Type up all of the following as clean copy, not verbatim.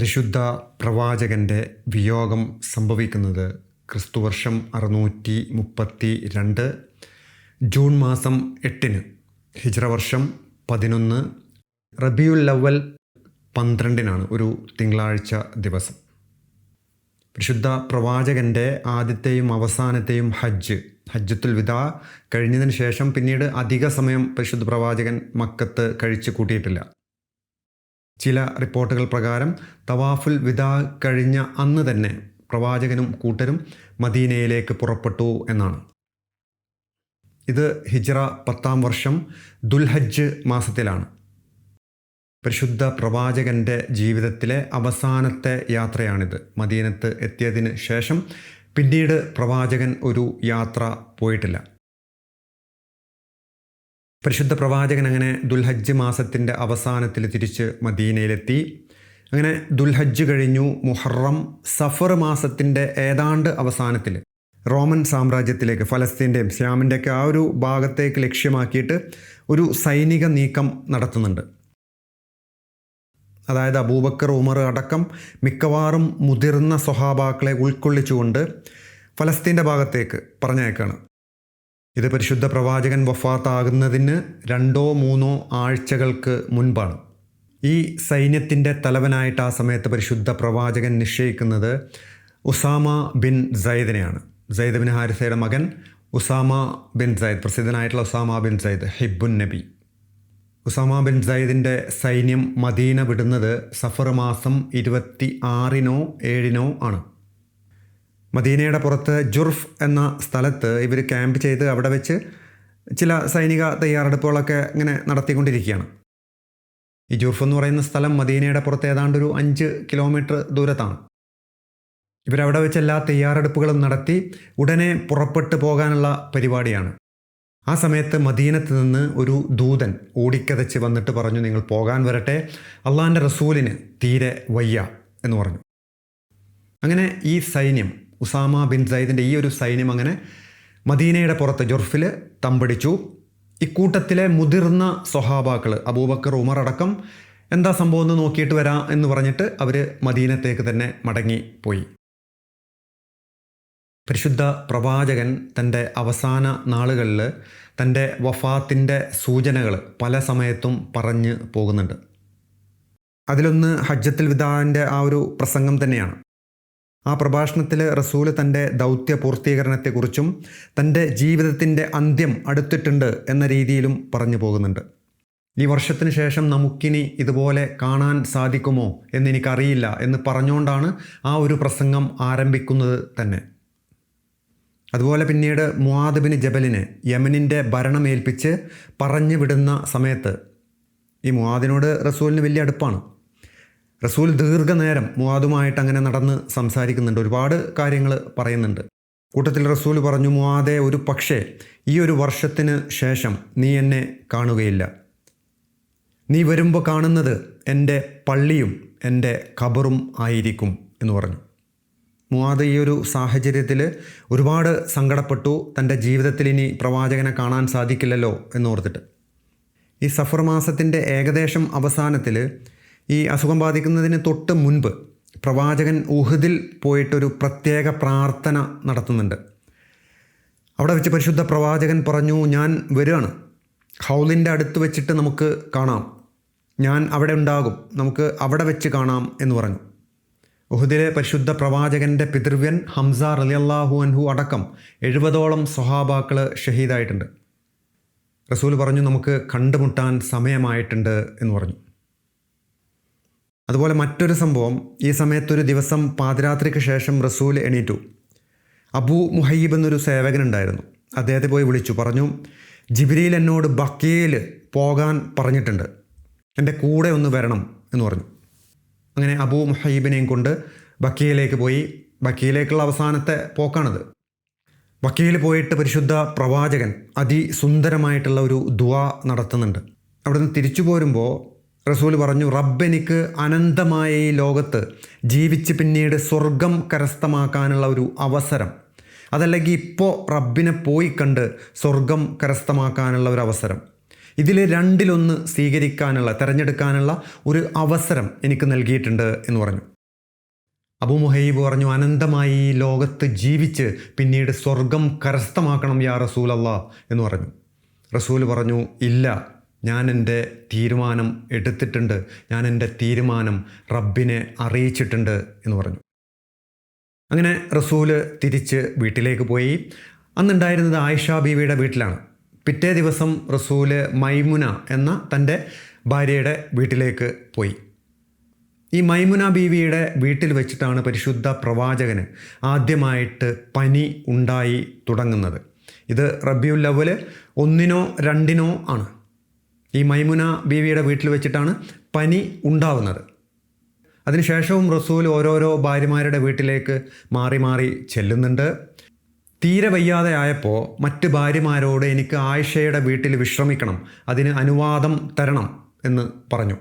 പരിശുദ്ധ പ്രവാചകൻ്റെ വിയോഗം സംഭവിക്കുന്നത് ക്രിസ്തുവർഷം 632 ജൂൺ മാസം 8 ഹിജ്റ വർഷം 11 റബിയുൽ അവ്വൽ 12 ഒരു തിങ്കളാഴ്ച ദിവസം. പരിശുദ്ധ പ്രവാചകൻ്റെ ആദ്യത്തെയും അവസാനത്തെയും ഹജ്ജത്തുൽ വിദാ കഴിഞ്ഞതിന് ശേഷം പിന്നീട് അധിക സമയം പരിശുദ്ധ പ്രവാചകൻ മക്കത്ത് കഴിച്ചു കൂട്ടിയിട്ടില്ല. ചില റിപ്പോർട്ടുകൾ പ്രകാരം തവാഫുൽ വിദാ കഴിഞ്ഞ അന്ന് തന്നെ പ്രവാചകനും കൂട്ടരും മദീനയിലേക്ക് പുറപ്പെട്ടു എന്നാണ്. ഇത് ഹിജ്റ 10 വർഷം ദുൽഹജ്ജ് മാസത്തിലാണ്. പരിശുദ്ധ പ്രവാചകൻ്റെ ജീവിതത്തിലെ അവസാനത്തെ യാത്രയാണിത്. മദീനത്ത് എത്തിയതിന് ശേഷം പിന്നീട് പ്രവാചകൻ ഒരു യാത്ര പോയിട്ടില്ല. പരിശുദ്ധ പ്രവാചകൻ അങ്ങനെ ദുൽഹജ്ജ് മാസത്തിൻ്റെ അവസാനത്തിൽ തിരിച്ച് മദീനയിലെത്തി. അങ്ങനെ ദുൽഹജ്ജ് കഴിഞ്ഞു. മുഹറം സഫർ മാസത്തിൻ്റെ ഏതാണ്ട് അവസാനത്തിൽ റോമൻ സാമ്രാജ്യത്തിലേക്ക്, ഫലസ്തീൻ്റെയും ശ്യാമിൻ്റെയൊക്കെ ആ ഒരു ഭാഗത്തേക്ക് ലക്ഷ്യമാക്കിയിട്ട് ഒരു സൈനിക നീക്കം നടത്തുന്നുണ്ട്. അതായത് അബൂബക്കർ, ഉമർ അടക്കം മിക്കവാറും മുതിർന്ന സ്വഹാബാക്കളെ ഉൾക്കൊള്ളിച്ചുകൊണ്ട് ഫലസ്തീൻ്റെ ഭാഗത്തേക്ക് പറഞ്ഞയക്കാണ്. ഇത് പരിശുദ്ധ പ്രവാചകൻ വഫാത്താകുന്നതിന് 2-3 ആഴ്ചകൾക്ക് മുൻപാണ്. ഈ സൈന്യത്തിൻ്റെ തലവനായിട്ട് ആ സമയത്ത് പരിശുദ്ധ പ്രവാചകൻ നിശ്ചയിക്കുന്നത് ഉസാമ ബിൻ സയ്യിദിനെയാണ്. സയ്യിദ് ബിൻ ഹാരിസയുടെ മകൻ ഉസാമ ബിൻ സയ്യിദ്, പ്രസിദ്ധനായിട്ടുള്ള ഉസാമ ബിൻ സയ്യിദ് ഹിബ്ബുൻ നബി. ഉസാമ ബിൻ സയ്യിദിൻ്റെ സൈന്യം മദീന വിടുന്നത് സഫർ മാസം 26-നോ 7-നോ ആണ്. മദീനയുടെ പുറത്ത് ജുർഫ് എന്ന സ്ഥലത്ത് ഇവർ ക്യാമ്പ് ചെയ്ത് അവിടെ വെച്ച് ചില സൈനിക തയ്യാറെടുപ്പുകളൊക്കെ ഇങ്ങനെ നടത്തിക്കൊണ്ടിരിക്കുകയാണ്. ഈ ജുർഫ് എന്ന് പറയുന്ന സ്ഥലം മദീനയുടെ പുറത്ത് ഏതാണ്ട് ഒരു 5 കിലോമീറ്റർ ദൂരത്താണ്. ഇവരവിടെ വെച്ച് എല്ലാ തയ്യാറെടുപ്പുകളും നടത്തി ഉടനെ പുറപ്പെട്ടു പോകാനുള്ള പരിപാടിയാണ്. ആ സമയത്ത് മദീനത്ത് നിന്ന് ഒരു ദൂതൻ ഓടിക്കതച്ച് വന്നിട്ട് പറഞ്ഞു, നിങ്ങൾ പോകാൻ വരട്ടെ, അള്ളാഹിൻ്റെ റസൂലിന് തീരെ വയ്യ എന്ന് പറഞ്ഞു. അങ്ങനെ ഈ സൈന്യം, ഉസാമ ബിൻ സയ്യിദിൻ്റെ ഈ ഒരു സൈന്യം അങ്ങനെ മദീനയുടെ പുറത്ത് ജുർഫിൽ തമ്പടിച്ചു. ഇക്കൂട്ടത്തിലെ മുതിർന്ന സ്വഹാബാക്കൾ അബൂബക്കർ, ഉമർ അടക്കം എന്താ സംഭവം എന്ന് നോക്കിയിട്ട് വരാം എന്ന് പറഞ്ഞിട്ട് അവർ മദീനത്തേക്ക് തന്നെ മടങ്ങിപ്പോയി. പരിശുദ്ധ പ്രവാചകൻ തൻ്റെ അവസാന നാളുകളിൽ തൻ്റെ വഫാത്തിൻ്റെ സൂചനകൾ പല സമയത്തും പറഞ്ഞു പോകുന്നുണ്ട്. അതിലൊന്ന് ഹജ്ജത്തുൽ വിദാൻ്റെ ആ ഒരു പ്രസംഗം തന്നെയാണ്. ആ പ്രഭാഷണത്തിൽ റസൂല് തൻ്റെ ദൗത്യ പൂർത്തീകരണത്തെക്കുറിച്ചും തൻ്റെ ജീവിതത്തിൻ്റെ അന്ത്യം അടുത്തിട്ടുണ്ട് എന്ന രീതിയിലും പറഞ്ഞു പോകുന്നുണ്ട്. ഈ വർഷത്തിന് ശേഷം നമുക്കിനി ഇതുപോലെ കാണാൻ സാധിക്കുമോ എന്നെനിക്കറിയില്ല എന്ന് പറഞ്ഞുകൊണ്ടാണ് ആ ഒരു പ്രസംഗം ആരംഭിക്കുന്നത് തന്നെ. അതുപോലെ പിന്നീട് മുആദ് ബിൻ ജബലിന് യമനിൻ്റെ ഭരണമേൽപ്പിച്ച് പറഞ്ഞു വിടുന്ന സമയത്ത് ഈ മുആദിനോട് റസൂലിന് വലിയ അടുപ്പാണ്. റസൂൽ ദീർഘനേരം മുആദുമായിട്ട് അങ്ങനെ നടന്ന് സംസാരിക്കുന്നുണ്ട്, ഒരുപാട് കാര്യങ്ങൾ പറയുന്നുണ്ട്. കൂട്ടത്തിൽ റസൂൽ പറഞ്ഞു, മുആദേ, ഒരു പക്ഷേ ഈ ഒരു വർഷത്തിന് ശേഷം നീ എന്നെ കാണുകയില്ല. നീ വരുമ്പോൾ കാണുന്നത് എൻ്റെ പള്ളിയും എൻ്റെ ഖബറും ആയിരിക്കും എന്ന് പറഞ്ഞു. മുആദ് ഈ ഒരു സാഹചര്യത്തിൽ ഒരുപാട് സങ്കടപ്പെട്ടു. തൻ്റെ ജീവിതത്തിൽ ഇനി പ്രവാചകനെ കാണാൻ സാധിക്കില്ലല്ലോ എന്നോർത്തിട്ട്. ഈ സഫർ മാസത്തിൻ്റെ ഏകദേശം അവസാനത്തിൽ ഈ അസുഖം ബാധിക്കുന്നതിന് തൊട്ട് മുൻപ് പ്രവാചകൻ ഉഹദിൽ പോയിട്ടൊരു പ്രത്യേക പ്രാർത്ഥന നടത്തുന്നുണ്ട്. അവിടെ വെച്ച് പരിശുദ്ധ പ്രവാചകൻ പറഞ്ഞു, ഞാൻ വരികയാണ്, ഹൗലിൻ്റെ അടുത്ത് വെച്ചിട്ട് നമുക്ക് കാണാം, ഞാൻ അവിടെ ഉണ്ടാകും, നമുക്ക് അവിടെ വെച്ച് കാണാം എന്ന് പറഞ്ഞു. ഉഹദിലെ പരിശുദ്ധ പ്രവാചകൻ്റെ പിതൃവ്യൻ ഹംസ റളിയല്ലാഹു അൻഹു അടക്കം 70ഓളം സ്വഹാബാക്കൾ ഷഹീദായിട്ടുണ്ട്. റസൂൽ പറഞ്ഞു, നമുക്ക് കണ്ടുമുട്ടാൻ സമയമായിട്ടുണ്ട് എന്ന് പറഞ്ഞു. അതുപോലെ മറ്റൊരു സംഭവം, ഈ സമയത്തൊരു ദിവസം പാതിരാത്രിക്ക് ശേഷം റസൂൽ എണീറ്റു. അബൂ മുഹയ്യിബ് എന്നൊരു സേവകനുണ്ടായിരുന്നു. അദ്ദേഹത്തെ പോയി വിളിച്ചു, പറഞ്ഞു, ജിബ്രീൽ എന്നോട് ബക്കീൽ പോകാൻ പറഞ്ഞിട്ടുണ്ട്, എൻ്റെ കൂടെ ഒന്ന് വരണം എന്ന് പറഞ്ഞു. അങ്ങനെ അബൂ മുഹയ്യിബിനെയും കൊണ്ട് ബക്കീലേക്ക് പോയി. ബക്കീലേക്കുള്ള അവസാനത്തെ പോക്കാണത്. ബക്കീൽ പോയിട്ട് പരിശുദ്ധ പ്രവാചകൻ അതിസുന്ദരമായിട്ടുള്ള ഒരു ദുആ നടത്തുന്നുണ്ട്. അവിടുന്ന് തിരിച്ചു പോരുമ്പോൾ റസൂൽ പറഞ്ഞു, റബ്ബ് എനിക്ക് അനന്തമായ ഈ ലോകത്ത് ജീവിച്ച് പിന്നീട് സ്വർഗം കരസ്ഥമാക്കാനുള്ള ഒരു അവസരം, അതല്ലെങ്കിൽ ഇപ്പോൾ റബ്ബിനെ പോയി കണ്ട് സ്വർഗം കരസ്ഥമാക്കാനുള്ള ഒരു അവസരം, ഇതിൽ രണ്ടിലൊന്ന് തിരഞ്ഞെടുക്കാനുള്ള ഒരു അവസരം എനിക്ക് നൽകിയിട്ടുണ്ട് എന്ന് പറഞ്ഞു. അബൂ മുഹയ്യിബ് പറഞ്ഞു, അനന്തമായി ഈ ലോകത്ത് ജീവിച്ച് പിന്നീട് സ്വർഗം കരസ്ഥമാക്കണം യാ റസൂൽ അല്ലാഹ് എന്ന് പറഞ്ഞു. റസൂൽ പറഞ്ഞു, ഇല്ല, ഞാൻ എൻ്റെ തീരുമാനം എടുത്തിട്ടുണ്ട്, ഞാൻ എൻ്റെ തീരുമാനം റബ്ബിനെ അറിയിച്ചിട്ടുണ്ട് എന്ന് പറഞ്ഞു. അങ്ങനെ റസൂല് തിരിച്ച് വീട്ടിലേക്ക് പോയി. അന്നുണ്ടായിരുന്നത് ആയിഷ ബീവിയുടെ വീട്ടിലാണ്. പിറ്റേ ദിവസം റസൂല് മൈമുന എന്ന തൻ്റെ ഭാര്യയുടെ വീട്ടിലേക്ക് പോയി. ഈ മൈമുന ബീവിയുടെ വീട്ടിൽ വെച്ചിട്ടാണ് പരിശുദ്ധ പ്രവാചകന് ആദ്യമായിട്ട് പനി ഉണ്ടായി തുടങ്ങുന്നത്. ഇത് റബീഉൽ അവ്വൽ 1-നോ 2-നോ ആണ്. ഈ മൈമുന ബീവിയുടെ വീട്ടിൽ വെച്ചിട്ടാണ് പനി ഉണ്ടാവുന്നത്. അതിനുശേഷവും റസൂൽ ഓരോരോ ഭാര്യമാരുടെ വീട്ടിലേക്ക് മാറി മാറി ചെല്ലുന്നുണ്ട്. തീരെ വയ്യാതെ ആയപ്പോൾ മറ്റ് ഭാര്യമാരോട് എനിക്ക് ആയിഷയുടെ വീട്ടിൽ വിശ്രമിക്കണം, അതിന് അനുവാദം തരണം എന്ന് പറഞ്ഞു.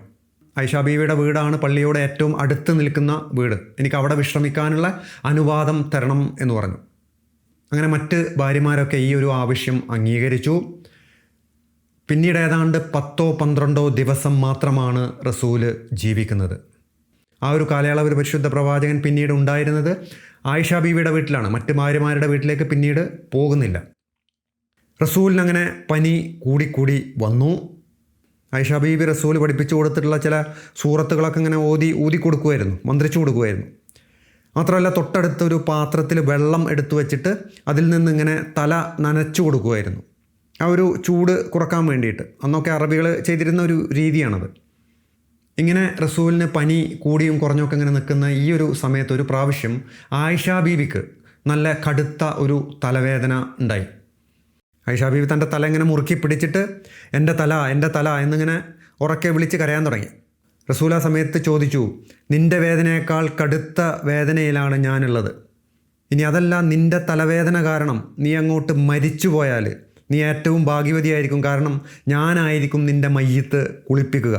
ആയിഷ ബീവിയുടെ വീടാണ് പള്ളിയോട് ഏറ്റവും അടുത്ത് നിൽക്കുന്ന വീട്. എനിക്ക് അവിടെ വിശ്രമിക്കാനുള്ള അനുവാദം തരണം എന്ന് പറഞ്ഞു. അങ്ങനെ മറ്റ് ഭാര്യമാരൊക്കെ ഈ ഒരു ആവശ്യം അംഗീകരിച്ചു. പിന്നീട് ഏതാണ്ട് 10-12 ദിവസം മാത്രമാണ് റസൂല് ജീവിക്കുന്നത്. ആ ഒരു കാലയളവിൽ പരിശുദ്ധ പ്രവാചകൻ പിന്നീട് ഉണ്ടായിരുന്നത് ആയിഷ ബീവിയുടെ വീട്ടിലാണ്. മറ്റ് ഭാര്യമാരുടെ വീട്ടിലേക്ക് പിന്നീട് പോകുന്നില്ല. റസൂലിന് അങ്ങനെ പനി കൂടിക്കൂടി വന്നു. ആയിഷ ബീവി റസൂൽ പഠിപ്പിച്ചു കൊടുത്തിട്ടുള്ള ചില സൂറത്തുകളൊക്കെ ഇങ്ങനെ ഊതി കൊടുക്കുമായിരുന്നു, മന്ത്രിച്ചു കൊടുക്കുമായിരുന്നു. മാത്രമല്ല തൊട്ടടുത്തൊരു പാത്രത്തിൽ വെള്ളം എടുത്തു വച്ചിട്ട് അതിൽ നിന്ന് ഇങ്ങനെ തല നനച്ചു കൊടുക്കുമായിരുന്നു, ആ ഒരു ചൂട് കുറക്കാൻ വേണ്ടിയിട്ട്. അന്നൊക്കെ അറബികൾ ചെയ്തിരുന്ന ഒരു രീതിയാണത്. ഇങ്ങനെ റസൂലിന് പനി കൂടിയും കുറഞ്ഞൊക്കെ ഇങ്ങനെ നിൽക്കുന്ന ഈ ഒരു സമയത്ത് ഒരു പ്രാവശ്യം ആയിഷ ബീവിക്ക് നല്ല കടുത്ത ഒരു തലവേദന ഉണ്ടായി. ആയിഷ ബീവി തൻ്റെ തല ഇങ്ങനെ മുറുക്കി പിടിച്ചിട്ട് എൻ്റെ തല എന്നിങ്ങനെ ഉറക്കെ വിളിച്ച് കരയാൻ തുടങ്ങി. റസൂൽ ആ സമയത്ത് ചോദിച്ചു, നിൻ്റെ വേദനയേക്കാൾ കടുത്ത വേദനയിലാണ് ഞാനുള്ളത്. ഇനി അതല്ല, നിൻ്റെ തലവേദന കാരണം നീ അങ്ങോട്ട് മരിച്ചു പോയാൽ നീ ഏറ്റവും ഭാഗ്യവതിയായിരിക്കും. കാരണം ഞാനായിരിക്കും നിൻ്റെ മയ്യത്ത് കുളിപ്പിക്കുക,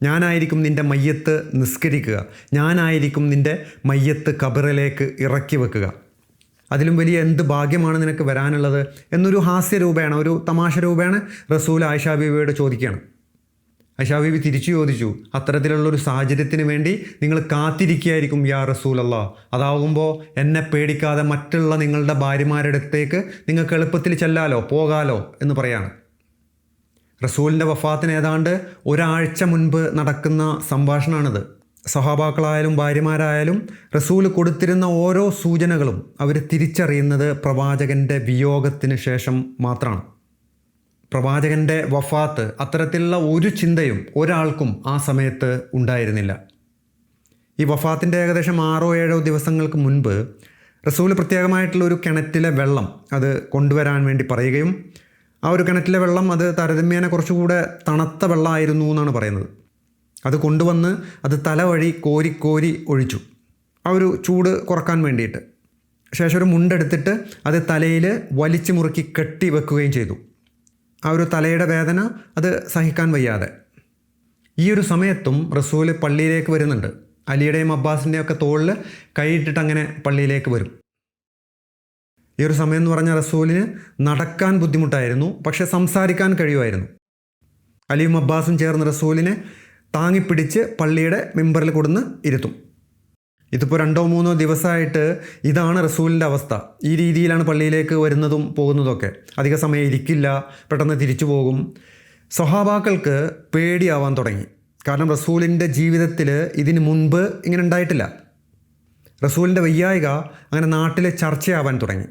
ഞാനായിരിക്കും നിൻ്റെ മയ്യത്ത് നിസ്കരിക്കുക, ഞാനായിരിക്കും നിൻ്റെ മയ്യത്ത് ഖബറിലേക്ക് ഇറക്കി വെക്കുക. അതിലും വലിയ എന്ത് ഭാഗ്യമാണ് നിനക്ക് വരാനുള്ളത് എന്നൊരു ഹാസ്യരൂപേണ, ഒരു തമാശ രൂപേണ റസൂൽ ആയിഷ ബീവിയോട് ചോദിക്കുകയാണ്. ആയിഷ ബീവി തിരിച്ചു ചോദിച്ചു, അത്തരത്തിലുള്ളൊരു സാഹചര്യത്തിന് വേണ്ടി നിങ്ങൾ കാത്തിരിക്കുകയായിരിക്കും യാ റസൂൽ അല്ലാഹ്. അതാകുമ്പോൾ എന്നെ പേടിക്കാതെ മറ്റുള്ള നിങ്ങളുടെ ഭാര്യമാരുടെ അടുത്തേക്ക് നിങ്ങൾക്ക് എളുപ്പത്തിൽ ചെല്ലാലോ, പോകാലോ എന്ന് പറയാണ്. റസൂലിൻ്റെ വഫാത്തിന് ഏതാണ്ട് ഒരാഴ്ച മുൻപ് നടക്കുന്ന സംഭാഷണമാണിത്. സഹാബാക്കളായാലും ഭാര്യമാരായാലും റസൂൽ കൊടുത്തിരുന്ന ഓരോ സൂചനകളും അവർ തിരിച്ചറിയുന്നത് പ്രവാചകൻ്റെ വിയോഗത്തിന് ശേഷം മാത്രമാണ്. പ്രവാചകൻ്റെ വഫാത്ത് അത്തരത്തിലുള്ള ഒരു ചിന്തയും ഒരാൾക്കും ആ സമയത്ത് ഉണ്ടായിരുന്നില്ല. ഈ വഫാത്തിൻ്റെ ഏകദേശം 6-7 ദിവസങ്ങൾക്ക് മുൻപ് റസൂൽ പ്രത്യേകമായിട്ടുള്ള ഒരു കിണറ്റിലെ വെള്ളം അത് കൊണ്ടുവരാൻ വേണ്ടി പറയുകയും ആ ഒരു കിണറ്റിലെ വെള്ളം അത് താരതമ്യേന കുറച്ചുകൂടെ തണുത്ത വെള്ളമായിരുന്നു എന്നാണ് പറയുന്നത്. അത് കൊണ്ടുവന്ന് അത് തലവഴി കോരി ഒഴിച്ചു, ആ ഒരു ചൂട് കുറക്കാൻ വേണ്ടിയിട്ട്. ശേഷം ഒരു മുണ്ടെടുത്തിട്ട് അത് തലയിൽ വലിച്ചു മുറുക്കി കെട്ടി വെക്കുകയും ചെയ്തു. ആ ഒരു തലയുടെ വേദന അത് സഹിക്കാൻ വയ്യാതെ. ഈ ഒരു സമയത്തും റസൂൽ പള്ളിയിലേക്ക് വരുന്നുണ്ട്. അലിയുടെയും അബ്ബാസിൻ്റെയും ഒക്കെ തോളിൽ കൈയിട്ടിട്ട് അങ്ങനെ പള്ളിയിലേക്ക് വരും. ഈ ഒരു സമയം എന്ന് പറഞ്ഞാൽ റസൂലിന് നടക്കാൻ ബുദ്ധിമുട്ടായിരുന്നു, പക്ഷെ സംസാരിക്കാൻ കഴിയുമായിരുന്നു. അലിയും അബ്ബാസും ചേർന്ന് റസൂലിനെ താങ്ങിപ്പിടിച്ച് പള്ളിയുടെ മിമ്പറിൽ കൊടുന്ന് ഇരുത്തും. ഇതിപ്പോൾ 2-3 ദിവസമായിട്ട് ഇതാണ് റസൂലിൻ്റെ അവസ്ഥ. ഈ രീതിയിലാണ് പള്ളിയിലേക്ക് വരുന്നതും പോകുന്നതൊക്കെ. അധിക സമയം ഇരിക്കില്ല, പെട്ടെന്ന് തിരിച്ചു പോകും. സ്വഹാബാക്കൾക്ക് പേടിയാവാൻ തുടങ്ങി. കാരണം റസൂലിൻ്റെ ജീവിതത്തിൽ ഇതിന് മുൻപ് ഇങ്ങനെ ഉണ്ടായിട്ടില്ല. റസൂലിൻ്റെ വയ്യായിക അങ്ങനെ നാട്ടിൽ ചർച്ചയാവാൻ തുടങ്ങി.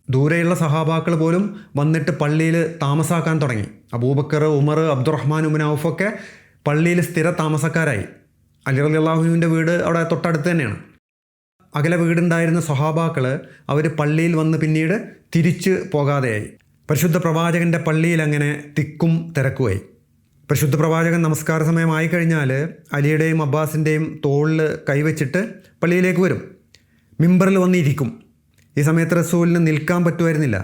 ദൂരെയുള്ള സഹാബാക്കൾ പോലും വന്നിട്ട് പള്ളിയിൽ താമസാക്കാൻ തുടങ്ങി. അബൂബക്കർ, ഉമർ, അബ്ദുറഹ്മാൻ ഇബ്നു ഔഫൊക്കെ പള്ളിയിൽ സ്ഥിര താമസക്കാരായി. അലി റളിയല്ലാഹുവിൻ്റെ വീട് അവിടെ തൊട്ടടുത്ത് തന്നെയാണ്. അകലെ വീടുണ്ടായിരുന്ന സ്വഹാബാക്കൾ അവർ പള്ളിയിൽ വന്ന് പിന്നീട് തിരിച്ച് പോകാതെയായി. പരിശുദ്ധ പ്രവാചകൻ്റെ പള്ളിയിൽ അങ്ങനെ തിക്കും തിരക്കുമായി. പരിശുദ്ധ പ്രവാചകൻ നമസ്കാര സമയമായി കഴിഞ്ഞാൽ അലിയുടെയും അബ്ബാസിൻ്റെയും തോളിൽ കൈവച്ചിട്ട് പള്ളിയിലേക്ക് വരും, മിമ്പറിൽ വന്നിരിക്കും. ഈ സമയത്ത് റസൂലിന് നിൽക്കാൻ പറ്റുമായിരുന്നില്ല.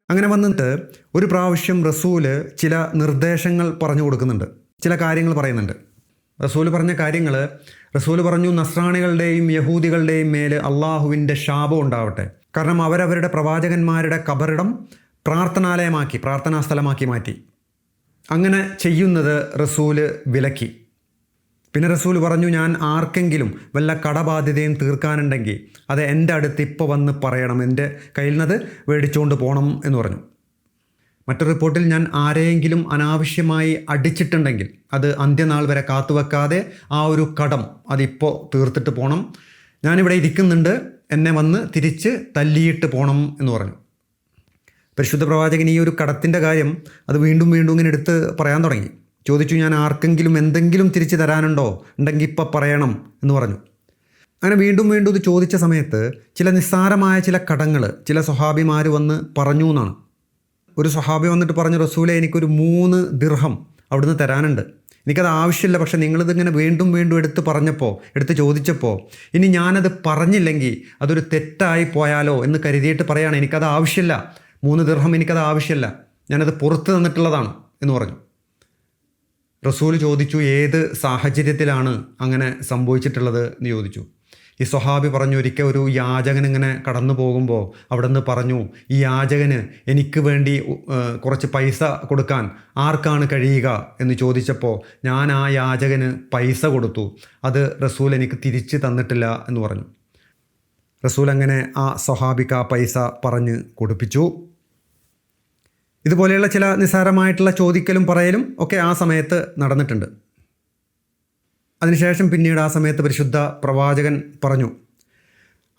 അങ്ങനെ വന്നിട്ട് ഒരു പ്രാവശ്യം റസൂല് ചില നിർദ്ദേശങ്ങൾ പറഞ്ഞു കൊടുക്കുന്നുണ്ട്, ചില കാര്യങ്ങൾ പറയുന്നുണ്ട്. റസൂൽ പറഞ്ഞ കാര്യങ്ങൾ, റസൂൽ പറഞ്ഞു, നസ്രാണികളുടെയും യഹൂദികളുടെയും മേൽ അള്ളാഹുവിൻ്റെ ശാപം ഉണ്ടാവട്ടെ. കാരണം അവരവരുടെ പ്രവാചകന്മാരുടെ ഖബറിടം പ്രാർത്ഥനാ സ്ഥലമാക്കി മാറ്റി. അങ്ങനെ ചെയ്യുന്നത് റസൂല് വിലക്കി. പിന്നെ റസൂൽ പറഞ്ഞു, ഞാൻ ആർക്കെങ്കിലും വല്ല കടബാധ്യതയും തീർക്കാനുണ്ടെങ്കിൽ അത് എൻ്റെ അടുത്ത് ഇപ്പോൾ വന്ന് പറയണം, എൻ്റെ കയ്യിൽ നിന്നത് മേടിച്ചുകൊണ്ട് പോകണം എന്ന് പറഞ്ഞു. മറ്റൊരു റിപ്പോർട്ടിൽ, ഞാൻ ആരെയെങ്കിലും അനാവശ്യമായി അടിച്ചിട്ടുണ്ടെങ്കിൽ അത് അന്ത്യനാൾ വരെ കാത്തുവെക്കാതെ ആ ഒരു കടം അതിപ്പോൾ തീർത്തിട്ട് പോകണം. ഞാനിവിടെ ഇരിക്കുന്നുണ്ട്, എന്നെ വന്ന് തിരിച്ച് തല്ലിയിട്ട് പോകണം എന്ന് പറഞ്ഞു. പരിശുദ്ധ പ്രവാചകൻ ഈ ഒരു കടത്തിൻ്റെ കാര്യം അത് വീണ്ടും വീണ്ടും ഇങ്ങനെ എടുത്ത് പറയാൻ തുടങ്ങി. ചോദിച്ചു, ഞാൻ ആർക്കെങ്കിലും എന്തെങ്കിലും തിരിച്ചു തരാനുണ്ടോ, ഉണ്ടെങ്കിൽ ഇപ്പം പറയണം എന്ന് പറഞ്ഞു. അങ്ങനെ വീണ്ടും വീണ്ടും ഇത് ചോദിച്ച സമയത്ത് ചില നിസ്സാരമായ ചില കടങ്ങൾ ചില സ്വഹാബിമാർ വന്ന് പറഞ്ഞു എന്നാണ്. ഒരു സ്വഹാബി വന്നിട്ട് പറഞ്ഞു, റസൂലെ, എനിക്കൊരു 3 ദിർഹം അവിടുന്ന് തരാനുണ്ട്, എനിക്കത് ആവശ്യമില്ല, പക്ഷേ നിങ്ങളിതിങ്ങനെ വീണ്ടും വീണ്ടും എടുത്ത് ചോദിച്ചപ്പോൾ ഇനി ഞാനത് പറഞ്ഞില്ലെങ്കിൽ അതൊരു തെറ്റായി പോയാലോ എന്ന് കരുതിയിട്ട് പറയാണ്, എനിക്കത് ആവശ്യമില്ല, 3 ദിർഹം എനിക്കത് ആവശ്യമില്ല, ഞാനത് പുറത്ത് തന്നിട്ടുള്ളതാണ് എന്ന് പറഞ്ഞു. റസൂൽ ചോദിച്ചു, ഏത് സാഹചര്യത്തിലാണ് അങ്ങനെ സംഭവിച്ചിട്ടുള്ളത് എന്ന് ചോദിച്ചു. ഈ സ്വഹാബി പറഞ്ഞു, ഒരിക്കൽ ഒരു യാചകൻ ഇങ്ങനെ കടന്നു പോകുമ്പോൾ അവിടെ നിന്ന് പറഞ്ഞു, ഈ യാചകന് എനിക്ക് വേണ്ടി കുറച്ച് പൈസ കൊടുക്കാൻ ആർക്കാണ് കഴിയുക എന്ന് ചോദിച്ചപ്പോൾ ഞാൻ ആ യാചകന് പൈസ കൊടുത്തു, അത് റസൂൽ എനിക്ക് തിരിച്ച് തന്നിട്ടില്ല എന്ന് പറഞ്ഞു. റസൂൽ അങ്ങനെ ആ സ്വഹാബിക്ക് ആ പൈസ പറഞ്ഞ് കൊടുപ്പിച്ചു. ഇതുപോലെയുള്ള ചില നിസ്സാരമായിട്ടുള്ള ചോദിക്കലും പറയലും ഒക്കെ ആ സമയത്ത് നടന്നിട്ടുണ്ട്. അതിനുശേഷം പിന്നീട് ആ സമയത്ത് പരിശുദ്ധ പ്രവാചകൻ പറഞ്ഞു,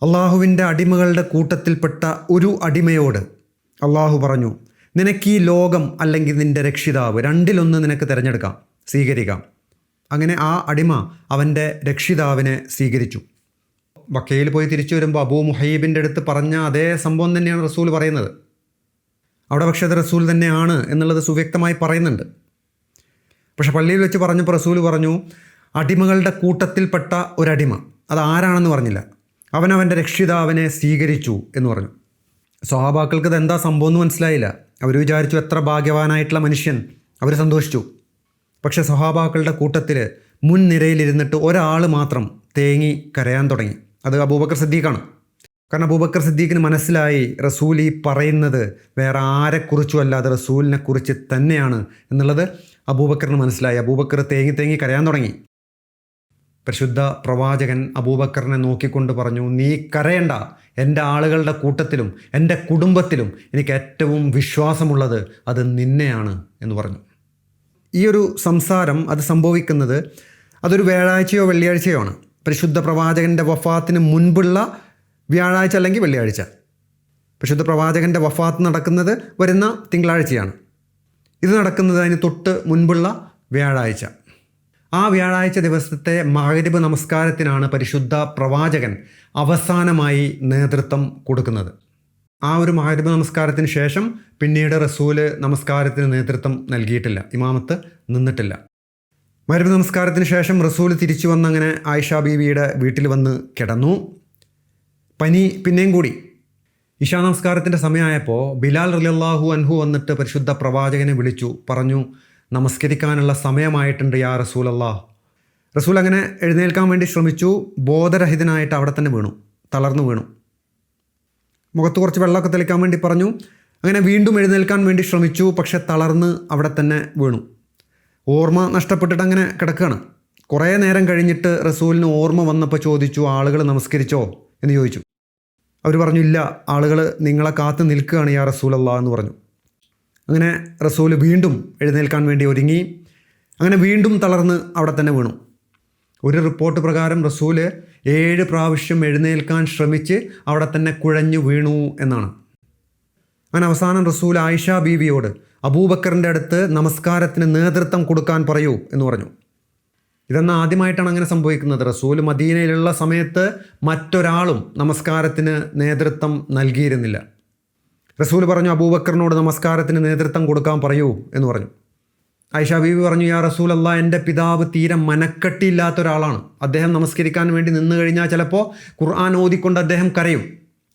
അള്ളാഹുവിൻ്റെ അടിമകളുടെ കൂട്ടത്തിൽപ്പെട്ട ഒരു അടിമയോട് അള്ളാഹു പറഞ്ഞു, നിനക്ക് ഈ ലോകം അല്ലെങ്കിൽ നിൻ്റെ രക്ഷിതാവ് രണ്ടിലൊന്ന് നിനക്ക് തിരഞ്ഞെടുക്കാം, സ്വീകരിക്കാം. അങ്ങനെ ആ അടിമ അവൻ്റെ രക്ഷിതാവിനെ സ്വീകരിച്ചു. മക്കയിൽ പോയി തിരിച്ചു വരുമ്പോൾ അബൂ മുഹയ്യിബിൻ്റെ അടുത്ത് പറഞ്ഞ അതേ സംഭവം തന്നെയാണ് റസൂൽ പറയുന്നത്. അവിടെ പക്ഷേ അത് റസൂൽ തന്നെയാണ് എന്നുള്ളത് സുവ്യക്തമായി പറയുന്നുണ്ട്. പക്ഷെ പള്ളിയിൽ വെച്ച് പറഞ്ഞപ്പോൾ റസൂൽ പറഞ്ഞു, അടിമകളുടെ കൂട്ടത്തിൽപ്പെട്ട ഒരടിമ, അത് ആരാണെന്ന് പറഞ്ഞില്ല, അവനവൻ്റെ രക്ഷിതാവിനെ സ്വീകരിച്ചു എന്ന് പറഞ്ഞു. സ്വഹാബാക്കൾക്ക് ഇത് എന്താ സംഭവം എന്ന് മനസ്സിലായില്ല. അവർ വിചാരിച്ചു, എത്ര ഭാഗ്യവാനായിട്ടുള്ള മനുഷ്യൻ, അവർ സന്തോഷിച്ചു. പക്ഷേ സ്വഹാബാക്കളുടെ കൂട്ടത്തിൽ മുൻനിരയിലിരുന്നിട്ട് ഒരാൾ മാത്രം തേങ്ങി കരയാൻ തുടങ്ങി. അത് അബൂബക്കർ സിദ്ദീഖാണ്. കാരണം അബൂബക്കർ സിദ്ദീഖിന് മനസ്സിലായി, റസൂൽ ഈ പറയുന്നത് വേറെ ആരെക്കുറിച്ചും അല്ലാതെ റസൂലിനെക്കുറിച്ച് തന്നെയാണ് എന്നുള്ളത് അബൂബക്കറിന് മനസ്സിലായി. അബൂബക്കർ തേങ്ങി കരയാൻ തുടങ്ങി. പരിശുദ്ധ പ്രവാചകൻ അബൂബക്കറിനെ നോക്കിക്കൊണ്ട് പറഞ്ഞു, നീ കരയണ്ട, എൻ്റെ ആളുകളുടെ കൂട്ടത്തിലും എൻ്റെ കുടുംബത്തിലും എനിക്ക് ഏറ്റവും വിശ്വാസമുള്ളത് അത് നിന്നെയാണ് എന്ന് പറഞ്ഞു. ഈ ഒരു സംസാരം അത് സംഭവിക്കുന്നത് അതൊരു വ്യാഴാഴ്ചയോ വെള്ളിയാഴ്ചയോ ആണ്. പരിശുദ്ധ പ്രവാചകൻ്റെ വഫാത്തിന് മുൻപുള്ള വ്യാഴാഴ്ച അല്ലെങ്കിൽ വെള്ളിയാഴ്ച. പരിശുദ്ധ പ്രവാചകൻ്റെ വഫാത്ത് നടക്കുന്നത് വരുന്ന തിങ്കളാഴ്ചയാണ്. ഇത് നടക്കുന്നത് അതിന് തൊട്ട് മുൻപുള്ള വ്യാഴാഴ്ച. ആ വ്യാഴാഴ്ച ദിവസത്തെ മഗ്‌രിബ് നമസ്കാരത്തിനാണ് പരിശുദ്ധ പ്രവാചകൻ അവസാനമായി നേതൃത്വം കൊടുക്കുന്നത്. ആ ഒരു മഗ്‌രിബ് നമസ്കാരത്തിന് ശേഷം പിന്നീട് റസൂല് നമസ്കാരത്തിന് നേതൃത്വം നൽകിയിട്ടില്ല, ഇമാമത്ത് നിന്നിട്ടില്ല. മഗ്‌രിബ് നമസ്കാരത്തിന് ശേഷം റസൂൽ തിരിച്ചു വന്നങ്ങനെ ആയിഷ ബീവിയുടെ വീട്ടിൽ വന്ന് കിടന്നു. പനി പിന്നെയും കൂടി. ഇശാ നമസ്കാരത്തിൻ്റെ സമയമായപ്പോൾ ബിലാൽ റളിയല്ലാഹു അൻഹു വന്നിട്ട് പരിശുദ്ധ പ്രവാചകനെ വിളിച്ചു, പറഞ്ഞു, നമസ്കരിക്കാനുള്ള സമയമായിട്ടുണ്ട് യാ റസൂലല്ലാഹ്. റസൂൽ അങ്ങനെ എഴുന്നേൽക്കാൻ വേണ്ടി ശ്രമിച്ചു. ബോധരഹിതനായിട്ട് അവിടെ തന്നെ വീണു, തളർന്നു വീണു. മുഖത്ത് കുറച്ച് വെള്ളമൊക്കെ തെളിക്കാൻ വേണ്ടി പറഞ്ഞു. അങ്ങനെ വീണ്ടും എഴുന്നേൽക്കാൻ വേണ്ടി ശ്രമിച്ചു, പക്ഷെ തളർന്ന് അവിടെ തന്നെ വീണു. ഓർമ്മ നഷ്ടപ്പെട്ടിട്ട് അങ്ങനെ കിടക്കുകയാണ്. കുറേ നേരം കഴിഞ്ഞിട്ട് റസൂലിന് ഓർമ്മ വന്നപ്പോൾ ചോദിച്ചു, ആളുകൾ നമസ്കരിച്ചോ എന്ന് ചോദിച്ചു. അവർ പറഞ്ഞു, ഇല്ല, ആളുകൾ നിങ്ങളെ കാത്തു നിൽക്കുകയാണ് യാ റസൂലല്ലാഹ് എന്ന് പറഞ്ഞു. അങ്ങനെ റസൂൽ വീണ്ടും എഴുന്നേൽക്കാൻ വേണ്ടി ഒരുങ്ങി. അങ്ങനെ വീണ്ടും തളർന്ന് അവിടെ തന്നെ വീണു. ഒരു റിപ്പോർട്ട് പ്രകാരം റസൂല് 7 പ്രാവശ്യം എഴുന്നേൽക്കാൻ ശ്രമിച്ച് അവിടെ തന്നെ കുഴഞ്ഞു വീണു എന്നാണ്. അങ്ങനെ അവസാനം റസൂൽ ആയിഷ ബീവിയോട് അബൂബക്കറിൻ്റെ അടുത്ത് നമസ്കാരത്തിന് നേതൃത്വം കൊടുക്കാൻ പറയൂ എന്ന് പറഞ്ഞു. ഇതെന്ന് ആദ്യമായിട്ടാണ് അങ്ങനെ സംഭവിക്കുന്നത്. റസൂൽ മദീനയിലുള്ള സമയത്ത് മറ്റൊരാളും നമസ്കാരത്തിന് നേതൃത്വം നൽകിയിരുന്നില്ല. റസൂൽ പറഞ്ഞു, അബൂബക്കറിനോട് നമസ്കാരത്തിന് നേതൃത്വം കൊടുക്കാൻ പറയൂ എന്ന് പറഞ്ഞു. ആയിഷ ബീവി പറഞ്ഞു, യാ റസൂൽ അല്ലാ, എൻ്റെ പിതാവ് തീരെ മനക്കെട്ടിയില്ലാത്ത ഒരാളാണ്. അദ്ദേഹം നമസ്കരിക്കാൻ വേണ്ടി നിന്ന് കഴിഞ്ഞാൽ ചിലപ്പോൾ ഖുർആൻ ഓതിക്കൊണ്ട് അദ്ദേഹം കരയും.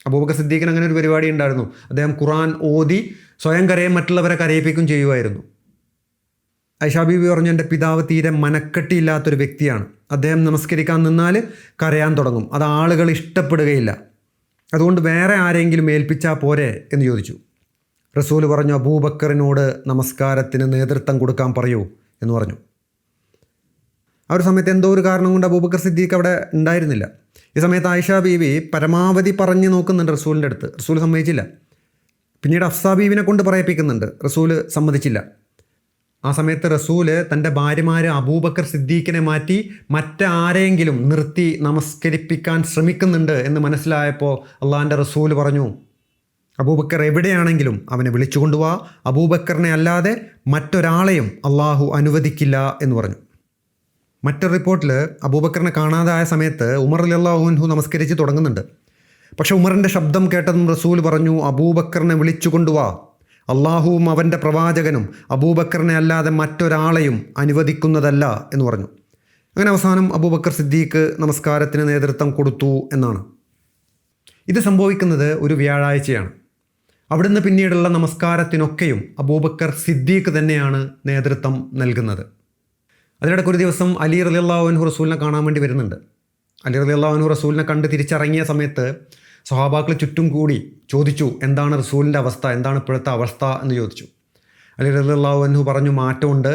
അബൂബക്കർ സിദ്ദീഖിന് അങ്ങനെ ഒരു പരിപാടി ഉണ്ടായിരുന്നു. അദ്ദേഹം ഖുർആൻ ഓതി സ്വയം കരയും മറ്റുള്ളവരെ കരയിപ്പിക്കും ചെയ്യുമായിരുന്നു. ആയിഷ ബീവി പറഞ്ഞു, എൻ്റെ പിതാവ് തീരെ മനക്കെട്ടിയില്ലാത്തൊരു വ്യക്തിയാണ്. അദ്ദേഹം നമസ്കരിക്കാൻ നിന്നാൽ കരയാൻ തുടങ്ങും, അത് ആളുകൾ ഇഷ്ടപ്പെടുകയില്ല. അതുകൊണ്ട് വേറെ ആരെങ്കിലും ഏൽപ്പിച്ചാൽ പോരെ എന്ന് ചോദിച്ചു. റസൂൽ പറഞ്ഞു, അബൂബക്കറിനോട് നമസ്കാരത്തിന് നേതൃത്വം കൊടുക്കാൻ പറയൂ എന്ന് പറഞ്ഞു. ആ ഒരു സമയത്ത് എന്തോ ഒരു കാരണം കൊണ്ട് അബൂബക്കർ സിദ്ദീഖ് അവിടെ ഉണ്ടായിരുന്നില്ല. ഈ സമയത്ത് ആയിഷ ബീവി പരമാവധി പറഞ്ഞു നോക്കുന്നുണ്ട് റസൂലിൻ്റെ അടുത്ത്. റസൂൽ സമ്മതിച്ചില്ല. പിന്നീട് ഹഫ്സ ബീവിനെ കൊണ്ട് പറയിപ്പിക്കുന്നുണ്ട്. റസൂൽ സമ്മതിച്ചില്ല. ആ സമയത്ത് റസൂല് തൻ്റെ ഭാര്യമാർ അബൂബക്കർ സിദ്ദീഖിനെ മാറ്റി മറ്റാരെങ്കിലും നിർത്തി നമസ്കരിപ്പിക്കാൻ ശ്രമിക്കുന്നുണ്ട് എന്ന് മനസ്സിലായപ്പോൾ അള്ളാഹിൻ്റെ റസൂൽ പറഞ്ഞു, അബൂബക്കർ എവിടെയാണെങ്കിലും അവനെ വിളിച്ചു കൊണ്ടുപോവാ, അബൂബക്കറിനെ അല്ലാതെ മറ്റൊരാളെയും അള്ളാഹു അനുവദിക്കില്ല എന്ന് പറഞ്ഞു. മറ്റൊരു റിപ്പോർട്ടിൽ അബൂബക്കറിനെ കാണാതായ സമയത്ത് ഉമർ റളിയല്ലാഹു അൻഹു നമസ്കരിച്ച് തുടങ്ങുന്നുണ്ട്. പക്ഷേ ഉമറിൻ്റെ ശബ്ദം കേട്ടതും റസൂൽ പറഞ്ഞു, അബൂബക്കറിനെ വിളിച്ചു കൊണ്ടുപോവാ, അള്ളാഹുവും അവൻ്റെ പ്രവാചകനും അബൂബക്കറിനെ അല്ലാതെ മറ്റൊരാളെയും അനുവദിക്കുന്നതല്ല എന്ന് പറഞ്ഞു. അങ്ങനെ അവസാനം അബൂബക്കർ സിദ്ദീഖ് നമസ്കാരത്തിന് നേതൃത്വം കൊടുത്തു എന്നാണ്. ഇത് സംഭവിക്കുന്നത് ഒരു വ്യാഴാഴ്ചയാണ്. അവിടുന്ന് പിന്നീടുള്ള നമസ്കാരത്തിനൊക്കെയും അബൂബക്കർ സിദ്ദീഖ് തന്നെയാണ് നേതൃത്വം നൽകുന്നത്. അതിനിടയ്ക്ക് ഒരു ദിവസം അലി റളിയല്ലാഹു അൻഹു റസൂലിനെ കാണാൻ വേണ്ടി വരുന്നുണ്ട്. അലി റളിയല്ലാഹു അൻഹു റസൂലിനെ കണ്ട് തിരിച്ചിറങ്ങിയ സമയത്ത് സ്വഹാബാക്കൾ ചുറ്റും കൂടി ചോദിച്ചു, എന്താണ് റസൂലിൻ്റെ അവസ്ഥ, എന്താണ് ഇപ്പോഴത്തെ അവസ്ഥ എന്ന് ചോദിച്ചു. അലി റളിയല്ലാഹു അൻഹു പറഞ്ഞു, മാറ്റമുണ്ട്,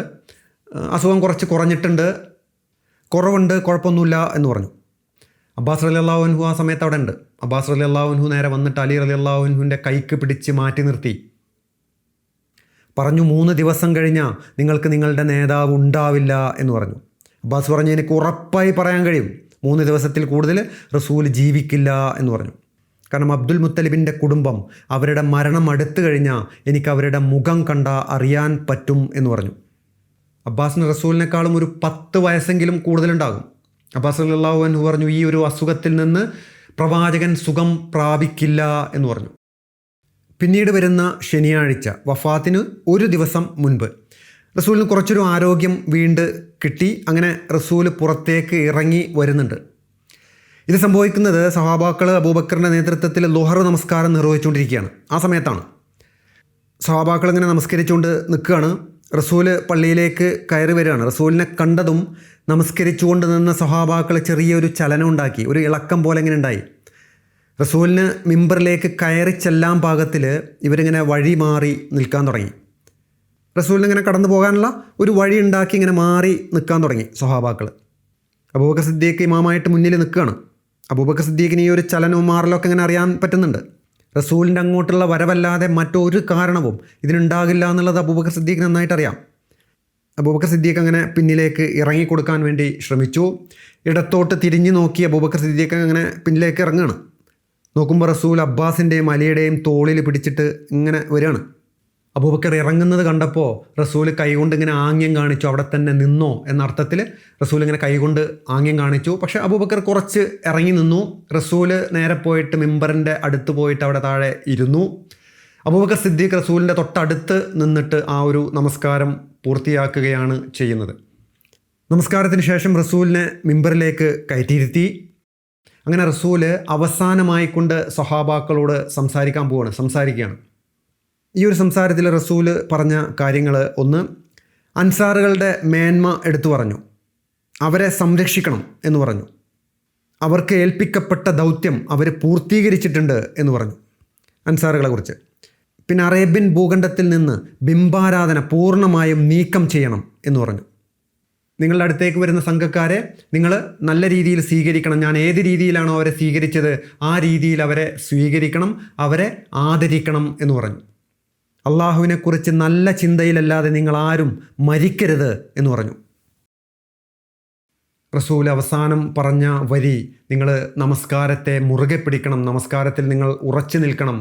അസുഖം കുറച്ച് കുറഞ്ഞിട്ടുണ്ട്, കുറവുണ്ട്, കുഴപ്പമൊന്നുമില്ല എന്ന് പറഞ്ഞു. അബ്ബാസ് റളിയല്ലാഹു അൻഹു ആ സമയത്ത് അവിടെ ഉണ്ട്. അബ്ബാസ് റളിയല്ലാഹു അൻഹു നേരെ വന്നിട്ട് അലി റളിയല്ലാഹു അൻഹുവിൻ്റെ കൈക്ക് പിടിച്ച് മാറ്റി നിർത്തി പറഞ്ഞു, 3 ദിവസം കഴിഞ്ഞാൽ നിങ്ങൾക്ക് നിങ്ങളുടെ നേതാവ് ഉണ്ടാവില്ല എന്ന് പറഞ്ഞു. അബ്ബാസ് പറഞ്ഞു, എനിക്ക് ഉറപ്പായി പറയാൻ കഴിയും, 3 ദിവസത്തിൽ കൂടുതൽ റസൂൽ ജീവിക്കില്ല എന്ന് പറഞ്ഞു. കാരണം അബ്ദുൽ മുത്തലിബിൻ്റെ കുടുംബം, അവരുടെ മരണം അടുത്തു കഴിഞ്ഞാൽ എനിക്ക് അവരുടെ മുഖം കണ്ടാൽ അറിയാൻ പറ്റും എന്ന് പറഞ്ഞു. അബ്ബാസിന് റസൂലിനേക്കാളും ഒരു 10 വയസ്സെങ്കിലും കൂടുതലുണ്ടാകും. അബ്ബാസ് റളിയല്ലാഹു അൻഹു പറഞ്ഞു, ഈ ഒരു അസുഖത്തിൽ നിന്ന് പ്രവാചകൻ സുഖം പ്രാപിക്കില്ല എന്ന് പറഞ്ഞു. പിന്നീട് വരുന്ന ശനിയാഴ്ച, വഫാത്തിന് ഒരു ദിവസം മുൻപ്, റസൂലിന് കുറച്ചൊരു ആരോഗ്യം വീണ്ടും കിട്ടി. അങ്ങനെ റസൂൽ പുറത്തേക്ക് ഇറങ്ങി വരുന്നുണ്ട്. ഇത് സംഭവിക്കുന്നത് സഹാബാക്കൾ അബൂബക്കറിൻ്റെ നേതൃത്വത്തിൽ ളുഹർ നമസ്കാരം നിർവഹിച്ചുകൊണ്ടിരിക്കുകയാണ്. ആ സമയത്താണ് സഹാബാക്കൾ ഇങ്ങനെ നമസ്കരിച്ചുകൊണ്ട് നിൽക്കുകയാണ്. റസൂല് പള്ളിയിലേക്ക് കയറി വരികയാണ്. റസൂലിനെ കണ്ടതും നമസ്കരിച്ചുകൊണ്ട് നിന്ന സഹാബാക്കൾ ചെറിയൊരു ചലനം ഉണ്ടാക്കി, ഒരു ഇളക്കം പോലെ ഇങ്ങനെ ഉണ്ടായി. റസൂലിന് മിമ്പറിലേക്ക് കയറി ചെല്ലാൻ പാകത്തിൽ ഇവരിങ്ങനെ വഴി മാറി നിൽക്കാൻ തുടങ്ങി. റസൂലിന് ഇങ്ങനെ കടന്നു പോകാനുള്ള ഒരു വഴി ഉണ്ടാക്കി ഇങ്ങനെ മാറി നിൽക്കാൻ തുടങ്ങി സ്വഹാബാക്കൾ. അബൂബക്കർ സിദ്ദീഖ് ഇമാമായിട്ട് മുന്നിൽ നിൽക്കുകയാണ്. അബൂബക്കർ സിദ്ദീഖിന് ഈ ഒരു ചലനവും മാറലൊക്കെ ഇങ്ങനെ അറിയാൻ പറ്റുന്നുണ്ട്. റസൂലിൻ്റെ അങ്ങോട്ടുള്ള വരവല്ലാതെ മറ്റൊരു കാരണവും ഇതിനുണ്ടാകില്ല എന്നുള്ളത് അബൂബക്കർ സിദ്ദീഖിന് നന്നായിട്ട് അറിയാം. അബൂബക്കർ സിദ്ദീഖ് അങ്ങനെ പിന്നിലേക്ക് ഇറങ്ങിക്കൊടുക്കാൻ വേണ്ടി ശ്രമിച്ചു. ഇടത്തോട്ട് തിരിഞ്ഞു നോക്കി അബൂബക്കർ സിദ്ദീഖ് അങ്ങനെ പിന്നിലേക്ക് ഇറങ്ങുകയാണ്. നോക്കുമ്പോൾ റസൂൽ അബ്ബാസിൻ്റെയും അലിയുടെയും തോളിൽ പിടിച്ചിട്ട് ഇങ്ങനെ വരികയാണ്. അബൂബക്കർ ഇറങ്ങുന്നത് കണ്ടപ്പോൾ റസൂൽ കൈകൊണ്ട് ഇങ്ങനെ ആംഗ്യം കാണിച്ചു, അവിടെ തന്നെ നിന്നോ എന്ന അർത്ഥത്തിൽ റസൂൽ ഇങ്ങനെ കൈകൊണ്ട് ആംഗ്യം കാണിച്ചു. പക്ഷേ അബൂബക്കർ കുറച്ച് ഇറങ്ങി നിന്നു. റസൂൽ നേരെ പോയിട്ട് മിമ്പറിൻ്റെ അടുത്ത് പോയിട്ട് അവിടെ താഴെ ഇരുന്നു. അബൂബക്കർ സിദ്ദീഖ് റസൂലിൻ്റെ തൊട്ടടുത്ത് നിന്നിട്ട് ആ ഒരു നമസ്കാരം പൂർത്തിയാക്കുകയാണ് ചെയ്യുന്നത്. നമസ്കാരത്തിന് ശേഷം റസൂലിനെ മിമ്പറിലേക്ക് കയറ്റിയിരുത്തി. അങ്ങനെ റസൂല് അവസാനമായിക്കൊണ്ട് സ്വഹാബാക്കളോട് സംസാരിക്കുകയാണ്. ഈ ഒരു സംസാരത്തിൽ റസൂല് പറഞ്ഞ കാര്യങ്ങൾ, ഒന്ന്, അൻസാറുകളുടെ മേന്മ എടുത്തു പറഞ്ഞു, അവരെ സംരക്ഷിക്കണം എന്ന് പറഞ്ഞു, അവർക്ക് ഏൽപ്പിക്കപ്പെട്ട ദൗത്യം അവർ പൂർത്തീകരിച്ചിട്ടുണ്ട് എന്ന് പറഞ്ഞു അൻസാറുകളെ കുറിച്ച്. പിന്നെ അറേബ്യൻ ഭൂഖണ്ഡത്തിൽ നിന്ന് ബിംബാരാധന പൂർണ്ണമായും നീക്കം ചെയ്യണം എന്ന് പറഞ്ഞു. നിങ്ങളുടെ അടുത്തേക്ക് വരുന്ന സംഘക്കാരെ നിങ്ങൾ നല്ല രീതിയിൽ സ്വീകരിക്കണം. ഞാൻ ഏത് രീതിയിലാണോ അവരെ സ്വീകരിച്ചത് ആ രീതിയിൽ അവരെ സ്വീകരിക്കണം, അവരെ ആദരിക്കണം എന്ന് പറഞ്ഞു. അള്ളാഹുവിനെക്കുറിച്ച് നല്ല ചിന്തയിലല്ലാതെ നിങ്ങളാരും മരിക്കരുത് എന്ന് പറഞ്ഞു. റസൂൽ അവസാനം പറഞ്ഞ വരി, നിങ്ങൾ നമസ്കാരത്തെ മുറുകെ പിടിക്കണം, നമസ്കാരത്തിൽ നിങ്ങൾ ഉറച്ചു നിൽക്കണം,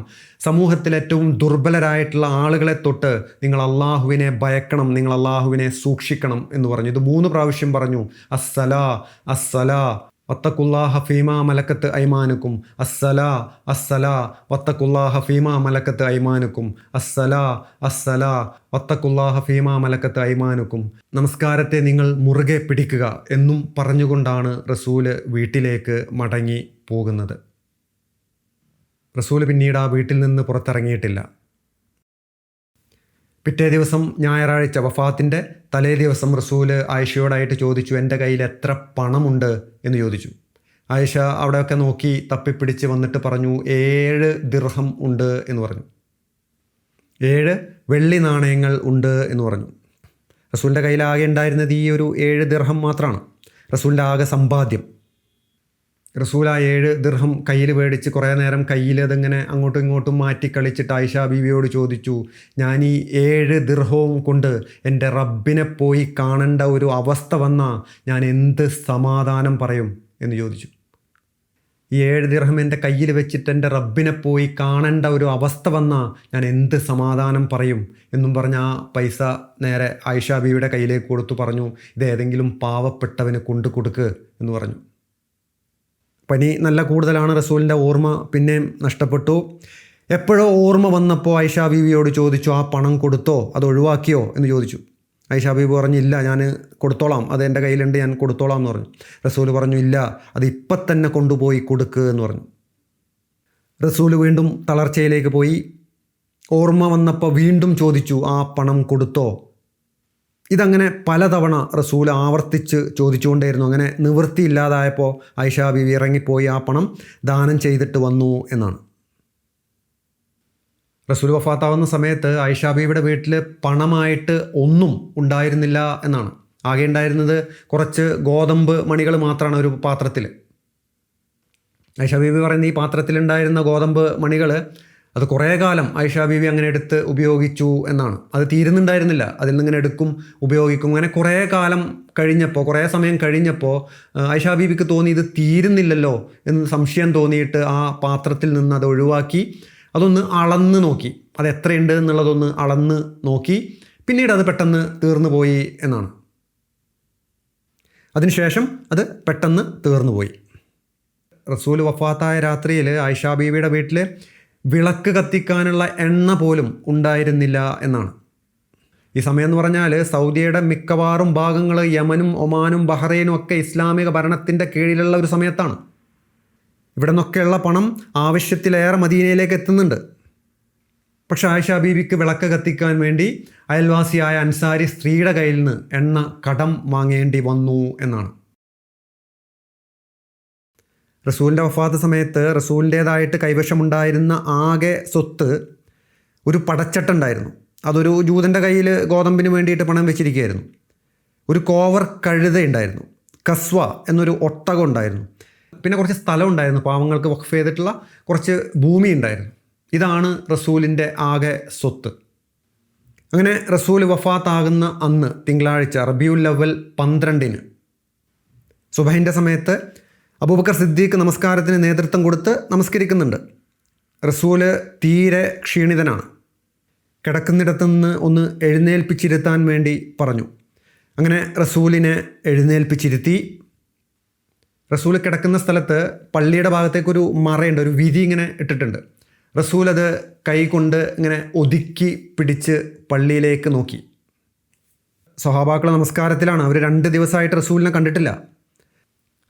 സമൂഹത്തിൽ ഏറ്റവും ദുർബലരായിട്ടുള്ള ആളുകളെ തൊട്ട് നിങ്ങൾ അള്ളാഹുവിനെ ഭയക്കണം, നിങ്ങൾ അള്ളാഹുവിനെ സൂക്ഷിക്കണം എന്ന് പറഞ്ഞു. ഇത് 3 പ്രാവശ്യം പറഞ്ഞു. അസ്സലാ അസ്സലാ വത്തഖുല്ലാഹ ഫീമാ മലക്കത്ത് ഐമാനുക്കും, അസ്സലാ അസ്സലാ വത്തഖുല്ലാഹ ഫീമാ മലക്കത്ത് ഐമാനുക്കും, അസ്സലാ അസ്സലാ വത്തഖുല്ലാഹ ഫീമാ മലക്കത്ത് ഐമാനുക്കും. നമസ്കാരത്തെ നിങ്ങൾ മുറുകെ പിടിക്കുക എന്നും പറഞ്ഞുകൊണ്ടാണ് റസൂല് വീട്ടിലേക്ക് മടങ്ങി പോകുന്നത്. റസൂല് പിന്നീട് ആ വീട്ടിൽ നിന്ന് പുറത്തിറങ്ങിയിട്ടില്ല. പിറ്റേ ദിവസം ഞായറാഴ്ച, വഫാത്തിൻ്റെ തലേ ദിവസം റസൂല് ആയിഷയോടായിട്ട് ചോദിച്ചു, എൻ്റെ കയ്യിൽ എത്ര പണമുണ്ട് എന്ന് ചോദിച്ചു. ആയിഷ അവിടെയൊക്കെ നോക്കി തപ്പിപ്പിടിച്ച് വന്നിട്ട് പറഞ്ഞു, 7 ദിർഹം ഉണ്ട് എന്ന് പറഞ്ഞു. 7 വെള്ളി നാണയങ്ങൾ ഉണ്ട് എന്ന് പറഞ്ഞു. റസൂലിൻ്റെ കയ്യിലാകെ ഉണ്ടായിരുന്നത് ഈ ഒരു 7 ദിർഹം മാത്രമാണ്, റസൂലിൻ്റെ ആകെ സമ്പാദ്യം. റസൂൽ ആ 7 ദിർഹം കയ്യിൽ മേടിച്ച് കുറേ നേരം കയ്യിൽ അതിങ്ങനെ അങ്ങോട്ടും ഇങ്ങോട്ടും മാറ്റി കളിച്ചിട്ട് ആയിഷ ബീവിയോട് ചോദിച്ചു, ഞാൻ ഈ 7 ദിർഹവും കൊണ്ട് എൻ്റെ റബ്ബിനെ പോയി കാണേണ്ട ഒരു അവസ്ഥ വന്നാൽ ഞാൻ എന്ത് സമാധാനം പറയും എന്ന് ചോദിച്ചു. ഈ 7 ദിർഹം എൻ്റെ കയ്യിൽ വെച്ചിട്ട് എൻ്റെ റബ്ബിനെ പോയി കാണേണ്ട ഒരു അവസ്ഥ വന്നാൽ ഞാൻ എന്ത് സമാധാനം പറയും എന്നും പറഞ്ഞ് ആ പൈസ നേരെ ആയിഷ ബീവിയുടെ കയ്യിലേക്ക് കൊടുത്തു. പറഞ്ഞു, ഇത് ഏതെങ്കിലും പാവപ്പെട്ടവന് കൊണ്ടു കൊടുക്ക് എന്ന് പറഞ്ഞു. പനി നല്ല കൂടുതലാണ്, റസൂലിൻ്റെ ഓർമ്മ പിന്നെയും നഷ്ടപ്പെട്ടു. എപ്പോഴോ ഓർമ്മ വന്നപ്പോൾ ആയിഷ ബീവിയോട് ചോദിച്ചു, ആ പണം കൊടുത്തോ അത് ഒഴിവാക്കിയോ എന്ന് ചോദിച്ചു. ആയിഷ ബീവി പറഞ്ഞു, ഇല്ല ഞാൻ കൊടുത്തോളാം, അത് എൻ്റെ കയ്യിലുണ്ട്, ഞാൻ കൊടുത്തോളാം എന്ന് പറഞ്ഞു. റസൂൽ പറഞ്ഞു, ഇല്ല അത് ഇപ്പം തന്നെ കൊണ്ടുപോയി കൊടുക്ക് എന്ന് പറഞ്ഞു. റസൂൽ വീണ്ടും തളർച്ചയിലേക്ക് പോയി. ഓർമ്മ വന്നപ്പോൾ വീണ്ടും ചോദിച്ചു, ആ പണം കൊടുത്തോ? ഇതങ്ങനെ പലതവണ റസൂൽ ആവർത്തിച്ച് ചോദിച്ചുകൊണ്ടേയിരുന്നു. അങ്ങനെ നിവൃത്തിയില്ലാതായപ്പോൾ ആയിഷ ബീവി ഇറങ്ങിപ്പോയി ആ പണം ദാനം ചെയ്തിട്ട് വന്നു എന്നാണ്. റസൂൽ വഫാത്താവുന്ന സമയത്ത് ആയിഷ ബീവിയുടെ വീട്ടിൽ പണമായിട്ട് ഒന്നും ഉണ്ടായിരുന്നില്ല എന്നാണ്. ആകെ ഉണ്ടായിരുന്നത് കുറച്ച് ഗോതമ്പ് മണികൾ മാത്രമാണ് ഒരു പാത്രത്തിൽ. ആയിഷ ബീവി പറയുന്ന ഈ പാത്രത്തിലുണ്ടായിരുന്ന ഗോതമ്പ് മണികൾ അത് കുറേ കാലം ആയിഷ ബീവി അങ്ങനെ എടുത്ത് ഉപയോഗിച്ചു എന്നാണ്. അത് തീരുന്നുണ്ടായിരുന്നില്ല, അതിൽ നിന്നിങ്ങനെ എടുക്കും ഉപയോഗിക്കും. അങ്ങനെ കുറേ കാലം കഴിഞ്ഞപ്പോൾ, കുറേ സമയം കഴിഞ്ഞപ്പോൾ ആയിഷ ബീവിക്ക് തോന്നി ഇത് തീരുന്നില്ലല്ലോ എന്ന് സംശയം തോന്നിയിട്ട് ആ പാത്രത്തിൽ നിന്ന് അത് ഒഴിവാക്കി അതൊന്ന് അളന്ന് നോക്കി, അത് എത്രയുണ്ട് എന്നുള്ളതൊന്ന് അളന്ന് നോക്കി. പിന്നീട് അത് പെട്ടെന്ന് തീർന്നു പോയി എന്നാണ്. അതിനുശേഷം അത് പെട്ടെന്ന് തീർന്നു പോയി. റസൂൽ വഫാത്തായ രാത്രിയിൽ ആയിഷ ബീവിയുടെ വീട്ടിൽ വിളക്ക് കത്തിക്കാനുള്ള എണ്ണ പോലും ഉണ്ടായിരുന്നില്ല എന്നാണ്. ഈ സമയം എന്ന് പറഞ്ഞാൽ സൗദിയുടെ മിക്കവാറും ഭാഗങ്ങൾ യമനും ഒമാനും ബഹ്റൈനും ഒക്കെ ഇസ്ലാമിക ഭരണത്തിൻ്റെ കീഴിലുള്ള ഒരു സമയത്താണ്. ഇവിടെ നിന്നൊക്കെയുള്ള പണം ആവശ്യത്തിലേറെ മദീനയിലേക്ക് എത്തുന്നുണ്ട്. പക്ഷേ ആയിഷ ബീവിക്ക് വിളക്ക് കത്തിക്കാൻ വേണ്ടി അയൽവാസിയായ അൻസാരി സ്ത്രീയുടെ കയ്യിൽ നിന്ന് എണ്ണ കടം വാങ്ങേണ്ടി വന്നു എന്നാണ്. റസൂലിൻ്റെ വഫാത്ത് സമയത്ത് റസൂലിൻ്റേതായിട്ട് കൈവശമുണ്ടായിരുന്ന ആകെ സ്വത്ത് ഒരു പടച്ചട്ടുണ്ടായിരുന്നു. അതൊരു ജൂതൻ്റെ കയ്യിൽ ഗോതമ്പിന് വേണ്ടിയിട്ട് പണം വെച്ചിരിക്കുകയായിരുന്നു. ഒരു കോവർ കഴുതയുണ്ടായിരുന്നു. കസ്വ എന്നൊരു ഒട്ടകം ഉണ്ടായിരുന്നു. പിന്നെ കുറച്ച് സ്ഥലം ഉണ്ടായിരുന്നു, പാവങ്ങൾക്ക് വഖഫ് ചെയ്തിട്ടുള്ള കുറച്ച് ഭൂമി ഉണ്ടായിരുന്നു. ഇതാണ് റസൂലിൻ്റെ ആകെ സ്വത്ത്. അങ്ങനെ റസൂൽ വഫാത്താകുന്ന അന്ന് തിങ്കളാഴ്ച റബീഉൽ അവ്വൽ 12 സുബഹിൻ്റെ സമയത്ത് അബൂബക്കർ സിദ്ദീഖ് നമസ്കാരത്തിന് നേതൃത്വം കൊടുത്ത് നമസ്കരിക്കുന്നുണ്ട്. റസൂല് തീരെ ക്ഷീണിതനാണ്. കിടക്കുന്നിടത്തു നിന്ന് ഒന്ന് എഴുന്നേൽപ്പിച്ചിരുത്താൻ വേണ്ടി പറഞ്ഞു. അങ്ങനെ റസൂലിനെ എഴുന്നേൽപ്പിച്ചിരുത്തി. റസൂൽ കിടക്കുന്ന സ്ഥലത്ത് പള്ളിയുടെ ഭാഗത്തേക്കൊരു മറയുണ്ട്, ഒരു വിരി ഇങ്ങനെ ഇട്ടിട്ടുണ്ട്. റസൂൽ അത് കൈ കൊണ്ട് ഇങ്ങനെ ഒതുക്കി പിടിച്ച് പള്ളിയിലേക്ക് നോക്കി. സ്വഹാബാക്കൾ നമസ്കാരത്തിലാണ്, അവർ 2 ദിവസമായിട്ട് റസൂലിനെ കണ്ടിട്ടില്ല.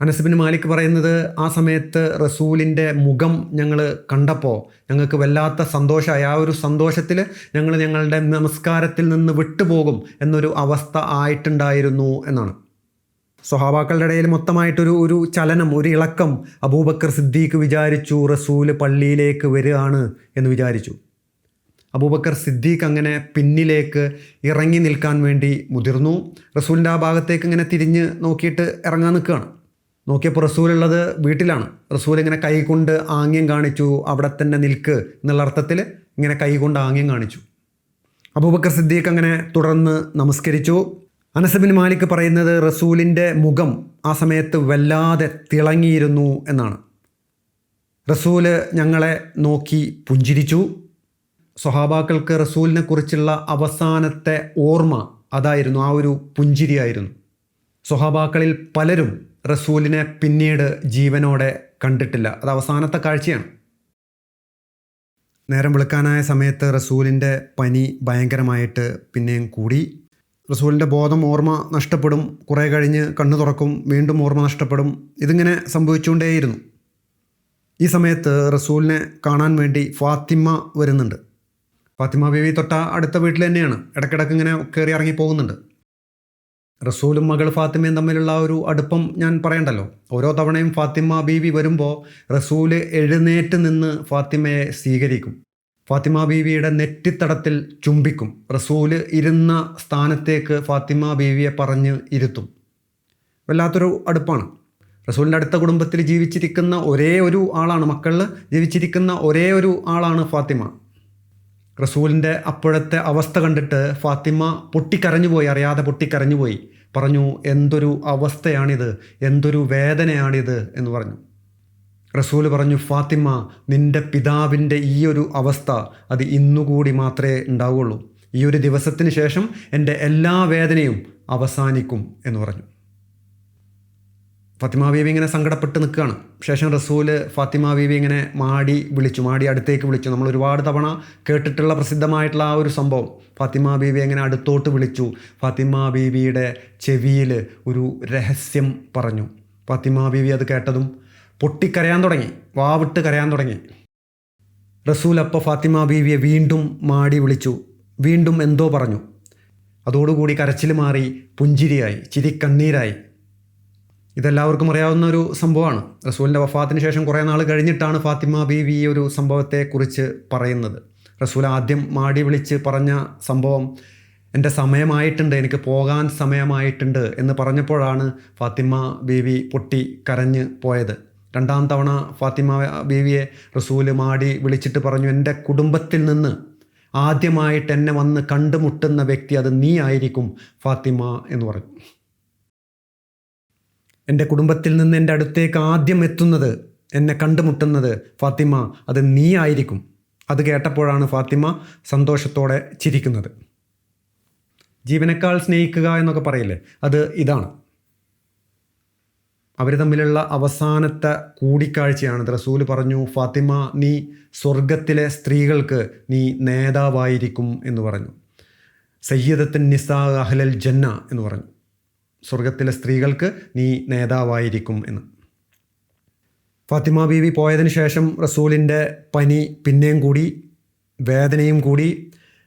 അനസ് ബിൻ മാലിക് പറയുന്നത്, ആ സമയത്ത് റസൂലിൻ്റെ മുഖം ഞങ്ങൾ കണ്ടപ്പോൾ ഞങ്ങൾക്ക് വല്ലാത്ത സന്തോഷമായി. ആ ഒരു സന്തോഷത്തിൽ ഞങ്ങൾ ഞങ്ങളുടെ നമസ്കാരത്തിൽ നിന്ന് വിട്ടുപോകും എന്നൊരു അവസ്ഥ ആയിട്ടുണ്ടായിരുന്നു എന്നാണ്. സ്വഹാബാക്കളുടെ ഇടയിൽ മൊത്തമായിട്ടൊരു ചലനം, ഒരു ഇളക്കം. അബൂബക്കർ സിദ്ദീഖ് വിചാരിച്ചു റസൂൽ പള്ളിയിലേക്ക് വരികയാണ് എന്ന് വിചാരിച്ചു. അബൂബക്കർ സിദ്ദീഖ് അങ്ങനെ പിന്നിലേക്ക് ഇറങ്ങി നിൽക്കാൻ വേണ്ടി മുതിർന്നു. റസൂലിൻ്റെ ആ ഭാഗത്തേക്ക് ഇങ്ങനെ തിരിഞ്ഞ് നോക്കിയിട്ട് ഇറങ്ങാൻ നിൽക്കുകയാണ്. നോക്കിയപ്പോൾ റസൂലുള്ളത് വീട്ടിലാണ്. റസൂൽ ഇങ്ങനെ കൈകൊണ്ട് ആംഗ്യം കാണിച്ചു, അവിടെ തന്നെ നിൽക്ക് എന്നുള്ള അർത്ഥത്തിൽ ഇങ്ങനെ കൈകൊണ്ട് ആംഗ്യം കാണിച്ചു. അബൂബക്കർ സിദ്ദീഖ് അങ്ങനെ തുടർന്ന് നമസ്കരിച്ചു. അനസ് ബിൻ മാലിക് പറയുന്നത് റസൂലിൻ്റെ മുഖം ആ സമയത്ത് വല്ലാതെ തിളങ്ങിയിരുന്നു എന്നാണ്. റസൂല് ഞങ്ങളെ നോക്കി പുഞ്ചിരിച്ചു. സ്വഹാബാക്കൾക്ക് റസൂലിനെ കുറിച്ചുള്ള അവസാനത്തെ ഓർമ്മ അതായിരുന്നു, ആ ഒരു പുഞ്ചിരിയായിരുന്നു. സ്വഹാബാക്കളിൽ പലരും റസൂലിനെ പിന്നീട് ജീവനോടെ കണ്ടിട്ടില്ല. അത് അവസാനത്തെ കാഴ്ചയാണ്. നേരം വെളുക്കാനായ സമയത്ത് റസൂലിൻ്റെ പനി ഭയങ്കരമായിട്ട് പിന്നെയും കൂടി. റസൂലിൻ്റെ ബോധം, ഓർമ്മ നഷ്ടപ്പെടും. കുറേ കഴിഞ്ഞ് കണ്ണു തുറക്കും, വീണ്ടും ഓർമ്മ നഷ്ടപ്പെടും. ഇതിങ്ങനെ സംഭവിച്ചുകൊണ്ടേയിരുന്നു. ഈ സമയത്ത് റസൂലിനെ കാണാൻ വേണ്ടി ഫാത്തിമ വരുന്നുണ്ട്. ഫാത്തിമ ബീവി തൊട്ട അടുത്ത വീട്ടിൽ തന്നെയാണ്. ഇടയ്ക്കിടയ്ക്ക് ഇങ്ങനെ കയറി ഇറങ്ങി പോകുന്നുണ്ട്. റസൂലും മകൾ ഫാത്തിമയും തമ്മിലുള്ള ഒരു അടുപ്പം ഞാൻ പറയണ്ടല്ലോ. ഓരോ തവണയും ഫാത്തിമ ബീവി വരുമ്പോൾ റസൂല് എഴുന്നേറ്റ് നിന്ന് ഫാത്തിമയെ സ്വീകരിക്കും. ഫാത്തിമ ബീവിയുടെ നെറ്റിത്തടത്തിൽ ചുംബിക്കും. റസൂല് ഇരുന്ന സ്ഥാനത്തേക്ക് ഫാത്തിമ ബീവിയെ പറഞ്ഞ് ഇരുത്തും. വല്ലാത്തൊരു അടുപ്പാണ്. റസൂലിൻ്റെ അടുത്ത കുടുംബത്തിൽ ജീവിച്ചിരിക്കുന്ന ഒരേ ഒരു ആളാണ്, മക്കളിൽ ജീവിച്ചിരിക്കുന്ന ഒരേ ഒരു ആളാണ് ഫാത്തിമ. റസൂലിൻ്റെ അപ്പോഴത്തെ അവസ്ഥ കണ്ടിട്ട് ഫാത്തിമ പൊട്ടിക്കരഞ്ഞുപോയി, അറിയാതെ പൊട്ടിക്കരഞ്ഞുപോയി. പറഞ്ഞു, എന്തൊരു അവസ്ഥയാണിത്, എന്തൊരു വേദനയാണിത് എന്ന് പറഞ്ഞു. റസൂല് പറഞ്ഞു, ഫാത്തിമ, നിൻ്റെ പിതാവിൻ്റെ ഈ ഒരു അവസ്ഥ അത് ഇന്നുകൂടി മാത്രമേ ഉണ്ടാവുകയുള്ളൂ. ഈ ഒരു ദിവസത്തിന് ശേഷം എൻ്റെ എല്ലാ വേദനയും അവസാനിക്കും എന്ന് പറഞ്ഞു. ഫാത്തിമ ബീവി ഇങ്ങനെ സങ്കടപ്പെട്ട് നിൽക്കുകയാണ്. ശേഷം റസൂല് ഫാത്തിമ ബീവി ഇങ്ങനെ മാടി അടുത്തേക്ക് വിളിച്ചു. നമ്മൾ ഒരുപാട് തവണ കേട്ടിട്ടുള്ള പ്രസിദ്ധമായിട്ടുള്ള ആ ഒരു സംഭവം. ഫാത്തിമ ബീവി ഇങ്ങനെ അടുത്തോട്ട് വിളിച്ചു. ഫാത്തിമ ബീവിയുടെ ചെവിയിൽ ഒരു രഹസ്യം പറഞ്ഞു. ഫാത്തിമ ബീവി അത് കേട്ടതും പൊട്ടിക്കരയാൻ തുടങ്ങി, വാവിട്ട് കരയാൻ തുടങ്ങി. റസൂൽ അപ്പോൾ ഫാത്തിമ ബീവിയെ വീണ്ടും മാടി വിളിച്ചു, വീണ്ടും എന്തോ പറഞ്ഞു. അതോടുകൂടി കരച്ചിൽ മാറി പുഞ്ചിരിയായി, ചിരിക്കണ്ണീരായി. ഇതെല്ലാവർക്കും അറിയാവുന്ന ഒരു സംഭവമാണ്. റസൂലിൻ്റെ വഫാത്തിന് ശേഷം കുറേ നാൾ കഴിഞ്ഞിട്ടാണ് ഫാത്തിമ ബീവി ഈ ഒരു സംഭവത്തെക്കുറിച്ച് പറയുന്നത്. റസൂൽ ആദ്യം മാടി വിളിച്ച് പറഞ്ഞ സംഭവം, എൻ്റെ സമയമായിട്ടുണ്ട്, എനിക്ക് പോകാൻ സമയമായിട്ടുണ്ട് എന്ന് പറഞ്ഞപ്പോഴാണ് ഫാത്തിമ ബീവി പൊട്ടി കരഞ്ഞ് പോയത്. രണ്ടാം തവണ ഫാത്തിമ ബീവിയെ റസൂല് മാടി വിളിച്ചിട്ട് പറഞ്ഞു, എൻ്റെ കുടുംബത്തിൽ നിന്ന് ആദ്യമായിട്ട് എന്നെ വന്ന് കണ്ടുമുട്ടുന്ന വ്യക്തി അത് നീ ആയിരിക്കും ഫാത്തിമ എന്ന് പറഞ്ഞു. എൻ്റെ കുടുംബത്തിൽ നിന്ന് എൻ്റെ അടുത്തേക്ക് ആദ്യം എത്തുന്നത്, എന്നെ കണ്ടുമുട്ടുന്നത് ഫാത്തിമ അത് നീ ആയിരിക്കും. അത് കേട്ടപ്പോഴാണ് ഫാത്തിമ സന്തോഷത്തോടെ ചിരിക്കുന്നത്. ജീവനേക്കാൾ സ്നേഹിക്കുക എന്നൊക്കെ പറയില്ലേ, അത് ഇതാണ്. അവർ തമ്മിലുള്ള അവസാനത്തെ കൂടിക്കാഴ്ചയാണ്. റസൂൽ പറഞ്ഞു, ഫാത്തിമ, നീ സ്വർഗത്തിലെ സ്ത്രീകൾക്ക് നീ നേതാവായിരിക്കും എന്ന് പറഞ്ഞു. സയ്യിദത്തുൻ നിസാ അഹ്ലൽ ജന്ന എന്ന് പറഞ്ഞു. സ്വർഗത്തിലെ സ്ത്രീകൾക്ക് നീ നേതാവായിരിക്കും എന്ന്. ഫാത്തിമ ബീവി പോയതിന് ശേഷം റസൂലിൻ്റെ പനി പിന്നെയും കൂടി, വേദനയും കൂടി.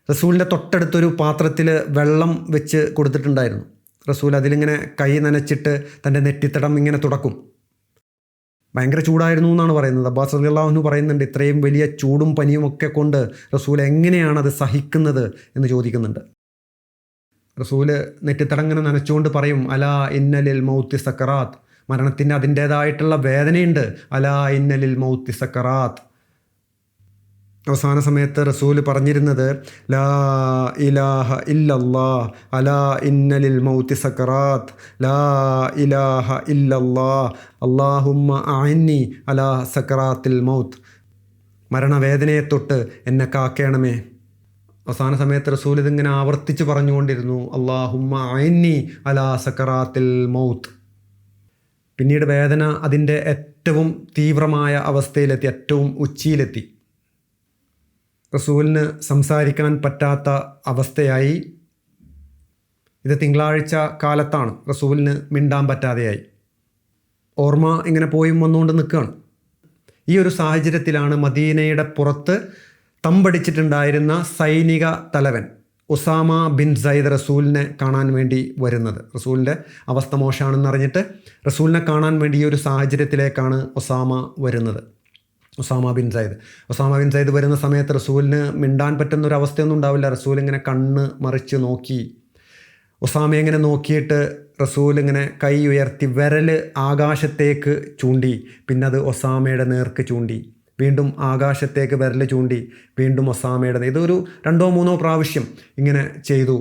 റസൂലിൻ്റെ തൊട്ടടുത്തൊരു പാത്രത്തിൽ വെള്ളം വെച്ച് കൊടുത്തിട്ടുണ്ടായിരുന്നു. റസൂൽ അതിലിങ്ങനെ കൈ നനച്ചിട്ട് തൻ്റെ നെറ്റിത്തടം ഇങ്ങനെ തുടക്കും. ഭയങ്കര ചൂടായിരുന്നു എന്നാണ് പറയുന്നത്. അബ്ബാസ് റളിയല്ലാഹു അൻഹു പറയുന്നുണ്ട്, ഇത്രയും വലിയ ചൂടും പനിയും ഒക്കെ കൊണ്ട് റസൂൽ എങ്ങനെയാണത് സഹിക്കുന്നത് എന്ന് ചോദിക്കുന്നുണ്ട്. റസൂല് നെറ്റിത്തടം ഇങ്ങനെ നനച്ചുകൊണ്ട് പറയും, അലാ ഇന്നലിൽ മൗത്തി സക്കറാത്ത്, മരണത്തിന് അതിൻ്റേതായിട്ടുള്ള വേദനയുണ്ട്. അലാ ഇന്നലിൽ മൗത്തി സക്കറാത്ത്. അവസാന സമയത്ത് റസൂല് പറഞ്ഞിരുന്നത്, ലാ ഇലാഹ ഇല്ലല്ലാഹ് അലാ ഇന്നലിൽ മൗത്തി സക്കറാത്ത്, ലാ ഇലാഹ ഇല്ലല്ലാഹ് അല്ലാഹുമ്മ അഇന്നി അലാ സക്കറാത്തിൽ മൗത്ത്. മരണവേദനയെ തൊട്ട് എന്നെ കാക്കേണമേ. അവസാന സമയത്ത് റസൂൽ ഇതിങ്ങനെ ആവർത്തിച്ച് പറഞ്ഞുകൊണ്ടിരുന്നു, അല്ലാഹുമ്മ അഇന്നി അലാ സക്കറാത്തിൽ മൗത്ത്. പിന്നീട് വേദന അതിൻ്റെ ഏറ്റവും തീവ്രമായ അവസ്ഥയിലെത്തി, ഏറ്റവും ഉച്ചിയിലെത്തി. റസൂലിന് സംസാരിക്കാൻ പറ്റാത്ത അവസ്ഥയായി. ഇത് തിങ്കളാഴ്ച കാലത്താണ്. റസൂലിന് മിണ്ടാൻ പറ്റാതെയായി. ഓർമ്മ ഇങ്ങനെ പോയും വന്നുകൊണ്ട് നിൽക്കുകയാണ്. ഈ ഒരു സാഹചര്യത്തിലാണ് മദീനയുടെ പുറത്ത് തമ്പടിച്ചിട്ടുണ്ടായിരുന്ന സൈനിക തലവൻ ഉസാമ ബിൻ സയ്ദ് റസൂലിനെ കാണാൻ വേണ്ടി വരുന്നത്. റസൂലിൻ്റെ അവസ്ഥ മോശമാണെന്ന് അറിഞ്ഞിട്ട് റസൂലിനെ കാണാൻ വേണ്ടി ഈ ഒരു സാഹചര്യത്തിലേക്കാണ് ഉസാമ വരുന്നത്. ഉസാമ ബിൻ സയ്ദ് വരുന്ന സമയത്ത് റസൂലിന് മിണ്ടാൻ പറ്റുന്നൊരു അവസ്ഥയൊന്നും ഉണ്ടാവില്ല. റസൂൽ ഇങ്ങനെ കണ്ണ് മറിച്ച് നോക്കി. ഉസാമ ഇങ്ങനെ നോക്കിയിട്ട് റസൂൽ ഇങ്ങനെ കൈ ഉയർത്തി വിരൽ ആകാശത്തേക്ക് ചൂണ്ടി. പിന്നെ അത് ഒസാമയുടെ നേർക്ക് ചൂണ്ടി. വീണ്ടും ആകാശത്തേക്ക് വിരൽ ചൂണ്ടി. വീണ്ടും ഒസാമയുടെ. ഇതൊരു 2-3 പ്രാവശ്യം ഇങ്ങനെ ചെയ്തു.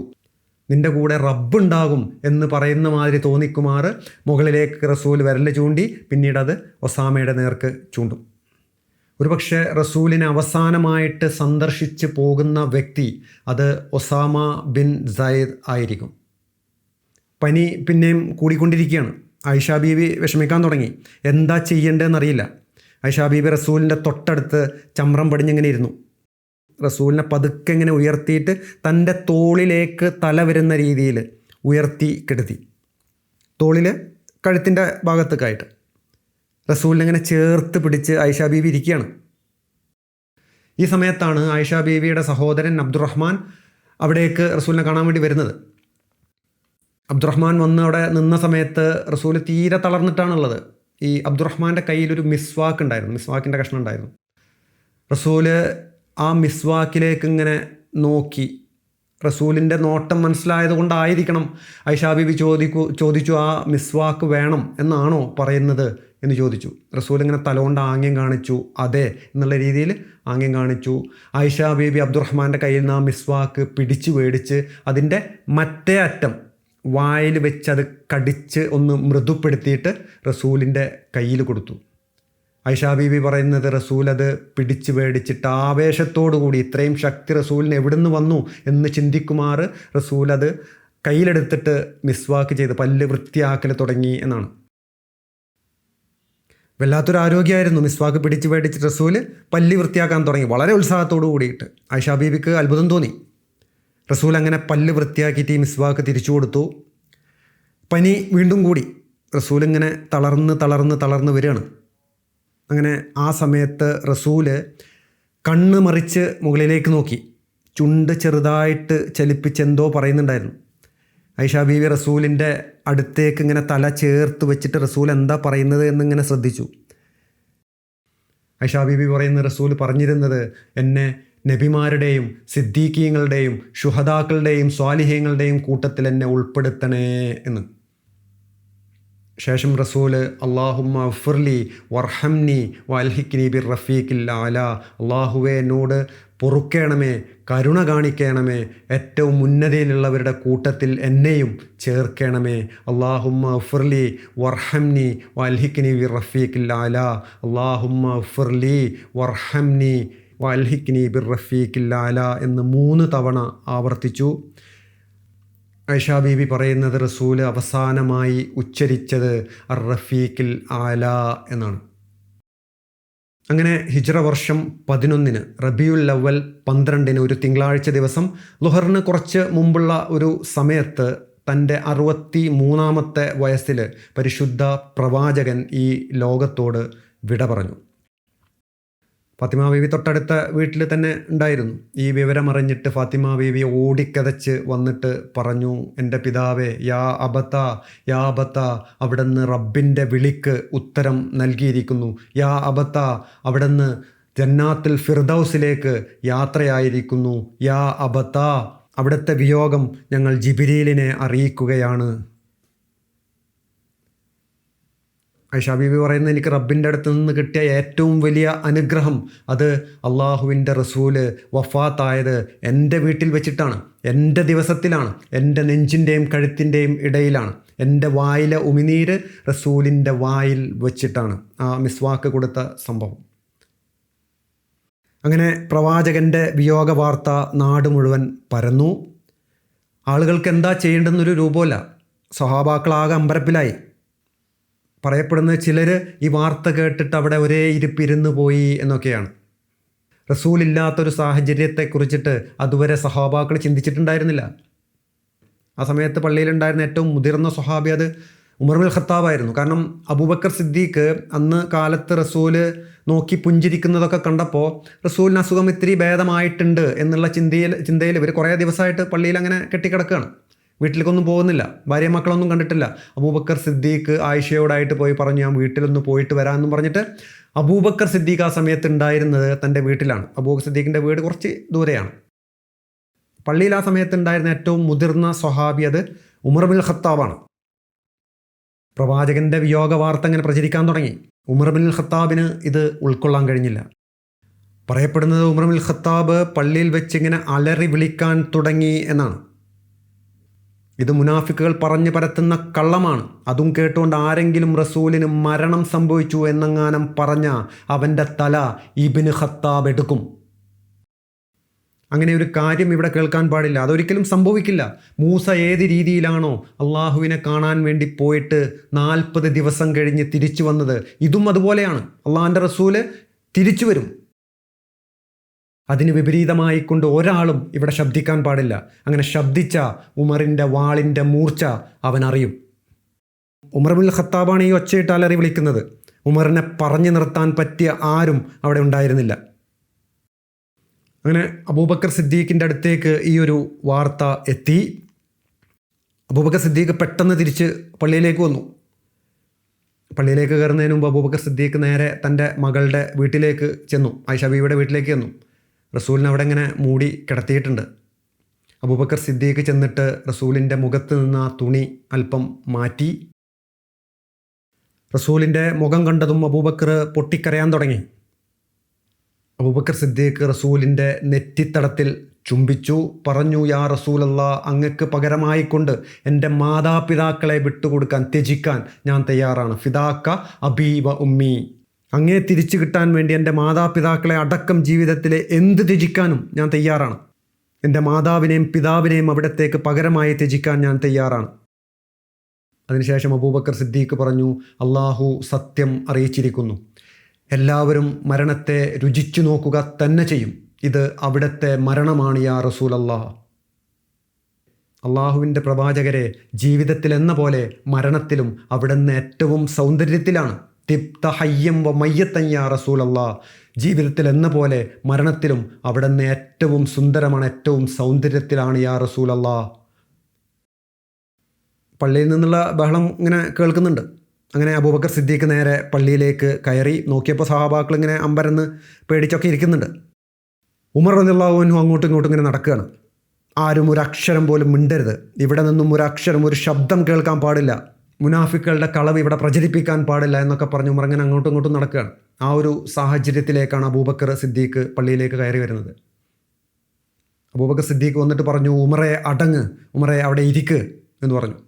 നിൻ്റെ കൂടെ റബ്ബുണ്ടാകും എന്ന് പറയുന്ന മാതിരി തോന്നിക്കുമാർ മുകളിലേക്ക് റസൂൽ വിരൽ ചൂണ്ടി. പിന്നീട് അത് ഒസാമയുടെ നേർക്ക് ചൂണ്ടും. ഒരുപക്ഷെ റസൂലിനെ അവസാനമായിട്ട് സന്ദർശിച്ച് പോകുന്ന വ്യക്തി അത് ഒസാമ ബിൻ സയ്ദ് ആയിരിക്കും. പനി പിന്നെയും കൂടിക്കൊണ്ടിരിക്കുകയാണ്. ആയിഷ ബീവി വിഷമിക്കാൻ തുടങ്ങി. എന്താ ചെയ്യേണ്ടതെന്നറിയില്ല. ആയിഷ ബീവി റസൂലിൻ്റെ തൊട്ടടുത്ത് ചമ്രം പടിഞ്ഞിങ്ങനെ ഇരുന്നു. റസൂലിനെ പതുക്കെ ഇങ്ങനെ ഉയർത്തിയിട്ട് തൻ്റെ തോളിലേക്ക് തല വരുന്ന രീതിയിൽ ഉയർത്തി കിടത്തി. തോളിൽ കഴുത്തിൻ്റെ ഭാഗത്തേക്കായിട്ട് റസൂലിനെ ഇങ്ങനെ ചേർത്ത് പിടിച്ച് ആയിഷ ബീവി ഇരിക്കുകയാണ്. ഈ സമയത്താണ് ആയിഷ ബീവിയുടെ സഹോദരൻ അബ്ദുറഹ്മാൻ അവിടേക്ക് റസൂലിനെ കാണാൻ വേണ്ടി വരുന്നത്. അബ്ദുറഹ്മാൻ വന്ന് അവിടെ നിന്ന സമയത്ത് റസൂൽ തീരെ തളർന്നിട്ടാണുള്ളത്. ഈ അബ്ദുറഹ്മാൻ്റെ കയ്യിലൊരു മിസ്വാക്ക് ഉണ്ടായിരുന്നു, മിസ്വാക്കിൻ്റെ കഷ്ണം ഉണ്ടായിരുന്നു. റസൂല് ആ മിസ്വാക്കിലേക്ക് ഇങ്ങനെ നോക്കി. റസൂലിൻ്റെ നോട്ടം മനസ്സിലായത് കൊണ്ടായിരിക്കണം ഐഷാ ബീബി ചോദിച്ചു ആ മിസ്വാക്ക് വേണം എന്നാണോ പറയുന്നത് എന്ന് ചോദിച്ചു. റസൂൽ ഇങ്ങനെ തലകൊണ്ട് ആംഗ്യം കാണിച്ചു. അതെ എന്നുള്ള രീതിയിൽ ആംഗ്യം കാണിച്ചു. ഐഷാ ബീബി അബ്ദുറഹ്മാൻ്റെ കയ്യിൽ നിന്ന് ആ മിസ്വാക്ക് പിടിച്ചു മേടിച്ച് അതിൻ്റെ മറ്റേ അറ്റം വായിൽ വെച്ച് അത് കടിച്ച് ഒന്ന് മൃദുപ്പെടുത്തിയിട്ട് റസൂലിൻ്റെ കയ്യിൽ കൊടുത്തു. ഐഷാ ബീബി പറയുന്നത് റസൂൽ അത് പിടിച്ച് മേടിച്ചിട്ട് ആവേശത്തോടു കൂടി, ഇത്രയും ശക്തി റസൂലിന് എവിടുന്ന് വന്നു എന്ന് ചിന്തിക്കുമാർ റസൂൽ അത് കയ്യിലെടുത്തിട്ട് മിസ്വാക്ക് ചെയ്ത് പല്ല് വൃത്തിയാക്കൽ തുടങ്ങി എന്നാണ്. വല്ലാത്തൊരു ആരോഗ്യമായിരുന്നു. മിസ്വാക്ക് പിടിച്ച് മേടിച്ചിട്ട് റസൂൽ പല്ല് വൃത്തിയാക്കാൻ തുടങ്ങി വളരെ ഉത്സാഹത്തോടു കൂടിയിട്ട്. ഐഷാ ബീബിക്ക് അത്ഭുതം തോന്നി. റസൂൽ അങ്ങനെ പല്ല് വൃത്തിയാക്കിയിട്ട് ഈ മിസ്വാക്ക് തിരിച്ചു കൊടുത്തു. പനി വീണ്ടും കൂടി. റസൂൽ ഇങ്ങനെ തളർന്ന് വരികയാണ്. അങ്ങനെ ആ സമയത്ത് റസൂല് കണ്ണ് മറിച്ച് മുകളിലേക്ക് നോക്കി. ചുണ്ട് ചെറുതായിട്ട് ചലിപ്പിച്ച് എന്തോ പറയുന്നുണ്ടായിരുന്നു. ഐഷാ ബീവി റസൂലിൻ്റെ അടുത്തേക്ക് ഇങ്ങനെ തല ചേർത്ത് വെച്ചിട്ട് റസൂൽ എന്താ പറയുന്നത് എന്നിങ്ങനെ ശ്രദ്ധിച്ചു. ഐഷാ ബീബി പറയുന്ന റസൂൽ പറഞ്ഞിരുന്നത്, എന്നെ നബിമാരുടെയും സിദ്ദീഖീങ്ങളുടെയും ശുഹദാക്കളുടെയും സ്വാലിഹീങ്ങളുടെയും കൂട്ടത്തിൽ എന്നെ ഉൾപ്പെടുത്തണേ എന്ന്. ശേഷം റസൂൽ അല്ലാഹുമ്മ അഫ്ർലി വർഹംനി വൽഹിക്നി ബിർ റഫീഖിൽ ആല, അള്ളാഹുവെ എന്നോട് പൊറുക്കേണമേ, കരുണ കാണിക്കണമേ, ഏറ്റവും ഉന്നതിയിലുള്ളവരുടെ കൂട്ടത്തിൽ എന്നെയും ചേർക്കണമേ. അല്ലാഹുമ്മ അഫ്ർലി വർഹംനി വൽഹിക്നി ബിർ റഫീഖിൽ ആല, അല്ലാഹുമ്മ അഫ്ർലി വർഹംനി വൽഹിക്നി ബിർ റഫീഖിൽ ആല എന്ന് 3 തവണ ആവർത്തിച്ചു. ഐഷാ ബീബി പറയുന്നത് റസൂൽ അവസാനമായി ഉച്ചരിച്ചത് അർ റഫീഖിൽ ആല എന്നാണ്. അങ്ങനെ ഹിജ്റ വർഷം 11 റബിയുൽ അവൽ 12 ഒരു തിങ്കളാഴ്ച ദിവസം ളുഹറിന് കുറച്ച് മുമ്പുള്ള ഒരു സമയത്ത് തൻ്റെ 63-ാമത്തെ വയസ്സിൽ പരിശുദ്ധ പ്രവാചകൻ ഈ ലോകത്തോട് വിട പറഞ്ഞു. ഫാത്തിമ ബീവി തൊട്ടടുത്ത വീട്ടിൽ തന്നെ ഉണ്ടായിരുന്നു. ഈ വിവരം അറിഞ്ഞിട്ട് ഫാത്തിമ ബീവി ഓടിക്കതച്ച് വന്നിട്ട് പറഞ്ഞു, എൻ്റെ പിതാവേ, യാ അബത്ത, അവിടുന്ന് റബ്ബിൻ്റെ വിളിക്ക് ഉത്തരം നൽകിയിരിക്കുന്നു. യാ അബത്ത, അവിടുന്ന് ജന്നാത്തുൽ ഫിർദൗസിലേക്ക് യാത്രയായിരിക്കുന്നു. യാ അബത്ത, അവിടുത്തെ വിയോഗം ഞങ്ങൾ ജിബ്രീലിനെ അറിയിക്കുകയാണ്. ഐഷാ ബീബി പറയുന്നത്, എനിക്ക് റബ്ബിൻ്റെ അടുത്ത് നിന്ന് കിട്ടിയ ഏറ്റവും വലിയ അനുഗ്രഹം അത് അള്ളാഹുവിൻ്റെ റസൂല് വഫാത്തായത് എൻ്റെ വീട്ടിൽ വെച്ചിട്ടാണ്, എൻ്റെ ദിവസത്തിലാണ്, എൻ്റെ നെഞ്ചിൻ്റെയും കഴുത്തിൻ്റെയും ഇടയിലാണ്. എൻ്റെ വായിലെ ഉമിനീര് റസൂലിൻ്റെ വായിൽ വെച്ചിട്ടാണ് ആ മിസ്വാക്ക് കൊടുത്ത സംഭവം. അങ്ങനെ പ്രവാചകൻ്റെ വിയോഗ വാർത്ത നാട് മുഴുവൻ പരന്നു. ആളുകൾക്ക് എന്താ ചെയ്യേണ്ടെന്നൊരു രൂപമല്ല. സ്വഹാബാക്കളാകെ അമ്പരപ്പിലായി. പറയപ്പെടുന്നത് ചിലർ ഈ വാർത്ത കേട്ടിട്ട് അവിടെ ഒരേ ഇരിപ്പിരുന്ന് പോയി എന്നൊക്കെയാണ്. റസൂലില്ലാത്തൊരു സാഹചര്യത്തെക്കുറിച്ചിട്ട് അതുവരെ സഹാബാക്കൾ ചിന്തിച്ചിട്ടുണ്ടായിരുന്നില്ല. ആ സമയത്ത് പള്ളിയിലുണ്ടായിരുന്ന ഏറ്റവും മുതിർന്ന സ്വഹാബി അത് ഉമർ ബിൻ ഖത്താബായിരുന്നു. കാരണം അബൂബക്കർ സിദ്ദീഖ് അന്ന് കാലത്ത് റസൂല് നോക്കി പുഞ്ചിരിക്കുന്നതൊക്കെ കണ്ടപ്പോൾ റസൂലിന് അസുഖം ഇത്തിരി ഭേദമായിട്ടുണ്ട് എന്നുള്ള ചിന്തയിൽ ഇവർ കുറേ ദിവസമായിട്ട് പള്ളിയിൽ അങ്ങനെ കെട്ടിക്കിടക്കുകയാണ്. വീട്ടിലേക്കൊന്നും പോകുന്നില്ല, ഭാര്യ മക്കളൊന്നും കണ്ടിട്ടില്ല. അബൂബക്കർ സിദ്ദീഖ് ആയിഷയോടായിട്ട് പോയി പറഞ്ഞു, ഞാൻ വീട്ടിലൊന്ന് പോയിട്ട് വരാമെന്നും പറഞ്ഞിട്ട് അബൂബക്കർ സിദ്ദീഖ് ആ സമയത്ത് ഉണ്ടായിരുന്നത് തൻ്റെ വീട്ടിലാണ്. അബൂബക്കർ സിദ്ദീഖിൻ്റെ വീട് കുറച്ച് ദൂരെയാണ്. പള്ളിയിൽ ആ സമയത്ത് ഉണ്ടായിരുന്ന ഏറ്റവും മുതിർന്ന സ്വഹാബി അത് ഉമർ ബിൻ ഖത്താബാണ്. പ്രവാചകൻ്റെ വിയോഗ വാർത്ത അങ്ങനെ പ്രചരിക്കാൻ തുടങ്ങി. ഉമർ ബിൻ ഖത്താബിന് ഇത് ഉൾക്കൊള്ളാൻ കഴിഞ്ഞില്ല. പറയപ്പെടുന്നത് ഉമർ ബിൻ ഖത്താബ് പള്ളിയിൽ വെച്ചിങ്ങനെ അലറി വിളിക്കാൻ തുടങ്ങി എന്നാണ്. ഇത് മുനാഫിക്കുകൾ പറഞ്ഞു പരത്തുന്ന കള്ളമാണ്. അതും കേട്ടുകൊണ്ട് ആരെങ്കിലും റസൂലിന് മരണം സംഭവിച്ചു എന്നെങ്ങാനും പറഞ്ഞ അവൻ്റെ തല ഇബ്നു ഖത്താബ് എടുക്കും. അങ്ങനെ ഒരു കാര്യം ഇവിടെ കേൾക്കാൻ പാടില്ല. അതൊരിക്കലും സംഭവിക്കില്ല. മൂസ ഏത് രീതിയിലാണോ അള്ളാഹുവിനെ കാണാൻ വേണ്ടി പോയിട്ട് 40 ദിവസം കഴിഞ്ഞ് തിരിച്ചു വന്നത്, ഇതും അതുപോലെയാണ്. അള്ളാഹിൻ്റെ റസൂല് തിരിച്ചു വരും. അതിന് വിപരീതമായിക്കൊണ്ട് ഒരാളും ഇവിടെ ശബ്ദിക്കാൻ പാടില്ല. അങ്ങനെ ശബ്ദിച്ച ഉമറിൻ്റെ വാളിൻ്റെ മൂർച്ച അവൻ അറിയും. ഉമർ ബിൻ ഖത്താബാണ് ഈ ഒച്ചയിട്ട് അലറി വിളിക്കുന്നത്. ഉമറിനെ പറഞ്ഞു നിർത്താൻ പറ്റിയ ആരും അവിടെ ഉണ്ടായിരുന്നില്ല. അങ്ങനെ അബൂബക്കർ സിദ്ദീഖിൻ്റെ അടുത്തേക്ക് ഈ ഒരു വാർത്ത എത്തി. അബൂബക്കർ സിദ്ദീഖ് പെട്ടെന്ന് തിരിച്ച് പള്ളിയിലേക്ക് വന്നു. പള്ളിയിലേക്ക് കയറുന്നതിന് മുമ്പ് അബൂബക്കർ സിദ്ദീഖ് നേരെ തൻ്റെ മകളുടെ വീട്ടിലേക്ക് ചെന്നു, ആയിഷ ബീവിയുടെ വീട്ടിലേക്ക് ചെന്നു. റസൂലിനെ അവിടെ ഇങ്ങനെ മൂടി കിടത്തിയിട്ടുണ്ട്. അബൂബക്കർ സിദ്ദീഖ് ചെന്നിട്ട് റസൂലിൻ്റെ മുഖത്ത് നിന്ന് ആ തുണി അല്പം മാറ്റി. റസൂലിൻ്റെ മുഖം കണ്ടതും അബൂബക്കർ പൊട്ടിക്കരയാൻ തുടങ്ങി. അബൂബക്കർ സിദ്ദീഖ് റസൂലിൻ്റെ നെറ്റിത്തടത്തിൽ ചുംബിച്ചു. പറഞ്ഞു, യാ റസൂലല്ലാ, അങ്ങക്ക് പകരമായിക്കൊണ്ട് എൻ്റെ മാതാപിതാക്കളെ വിട്ടുകൊടുക്കാൻ, ത്യജിക്കാൻ ഞാൻ തയ്യാറാണ്. ഫിദാക്ക അബീ വ ഉമ്മി, അങ്ങേ തിരിച്ചു കിട്ടാൻ വേണ്ടി എൻ്റെ മാതാപിതാക്കളെ അടക്കം ജീവിതത്തിലെ എന്ത് ത്യജിക്കാനും ഞാൻ തയ്യാറാണ്. എൻ്റെ മാതാവിനെയും പിതാവിനെയും അവിടത്തേക്ക് പകരമായി ത്യജിക്കാൻ ഞാൻ തയ്യാറാണ്. അതിനുശേഷം അബൂബക്കർ സിദ്ദീഖ് പറഞ്ഞു, അള്ളാഹു സത്യം അറിയിച്ചിരിക്കുന്നു, എല്ലാവരും മരണത്തെ രുചിച്ചു നോക്കുക തന്നെ ചെയ്യും. ഇത് അവിടുത്തെ മരണമാണ് യാ റസൂലല്ലാഹ്. അള്ളാഹുവിൻ്റെ പ്രവാചകരെ, ജീവിതത്തിൽ എന്ന പോലെ മരണത്തിലും അവിടുന്ന് ഏറ്റവും സൗന്ദര്യത്തിലാണ്. തിബ്ത ഹയ്യം വ മയ്യത്തൻ യാ റസൂലല്ലാഹ്. ജീവിതത്തിൽ എന്ന പോലെ മരണത്തിലും അവിടുന്ന് ഏറ്റവും സുന്ദരമാണ്, ഏറ്റവും സൗന്ദര്യത്തിലാണ് യാ റസൂലല്ലാഹ്. പള്ളിയിൽ നിന്നുള്ള ബഹളം ഇങ്ങനെ കേൾക്കുന്നുണ്ട്. അങ്ങനെ അബൂബക്കർ സിദ്ദീഖ് നേരെ പള്ളിയിലേക്ക് കയറി. നോക്കിയപ്പോൾ സഹാബാക്കൾ ഇങ്ങനെ അമ്പരന്ന് പേടിച്ചൊക്കെ ഇരിക്കുന്നുണ്ട്. ഉമർ റളിയല്ലാഹു അൻഹു അങ്ങോട്ടും ഇങ്ങോട്ടും ഇങ്ങനെ നടക്കുകയാണ്. ആരും ഒരു അക്ഷരം പോലും മിണ്ടരുത്, ഇവിടെ നിന്നും ഒരു അക്ഷരം, ഒരു ശബ്ദം കേൾക്കാൻ പാടില്ല, മുനാഫിക്കുകളുടെ കളവ് ഇവിടെ പ്രചരിപ്പിക്കാൻ പാടില്ല എന്നൊക്കെ പറഞ്ഞ് ഉമർ ഇങ്ങനെ അങ്ങോട്ടും ഇങ്ങോട്ടും നടക്കുകയാണ്. ആ ഒരു സാഹചര്യത്തിലേക്കാണ് അബൂബക്കർ സിദ്ദീഖ് പള്ളിയിലേക്ക് കയറി വരുന്നത്. അബൂബക്കർ സിദ്ദീഖ് വന്നിട്ട് പറഞ്ഞു, ഉമറെ അടങ്ങ്, ഉമറെ അവിടെ ഇരിക്ക് എന്ന് പറഞ്ഞു.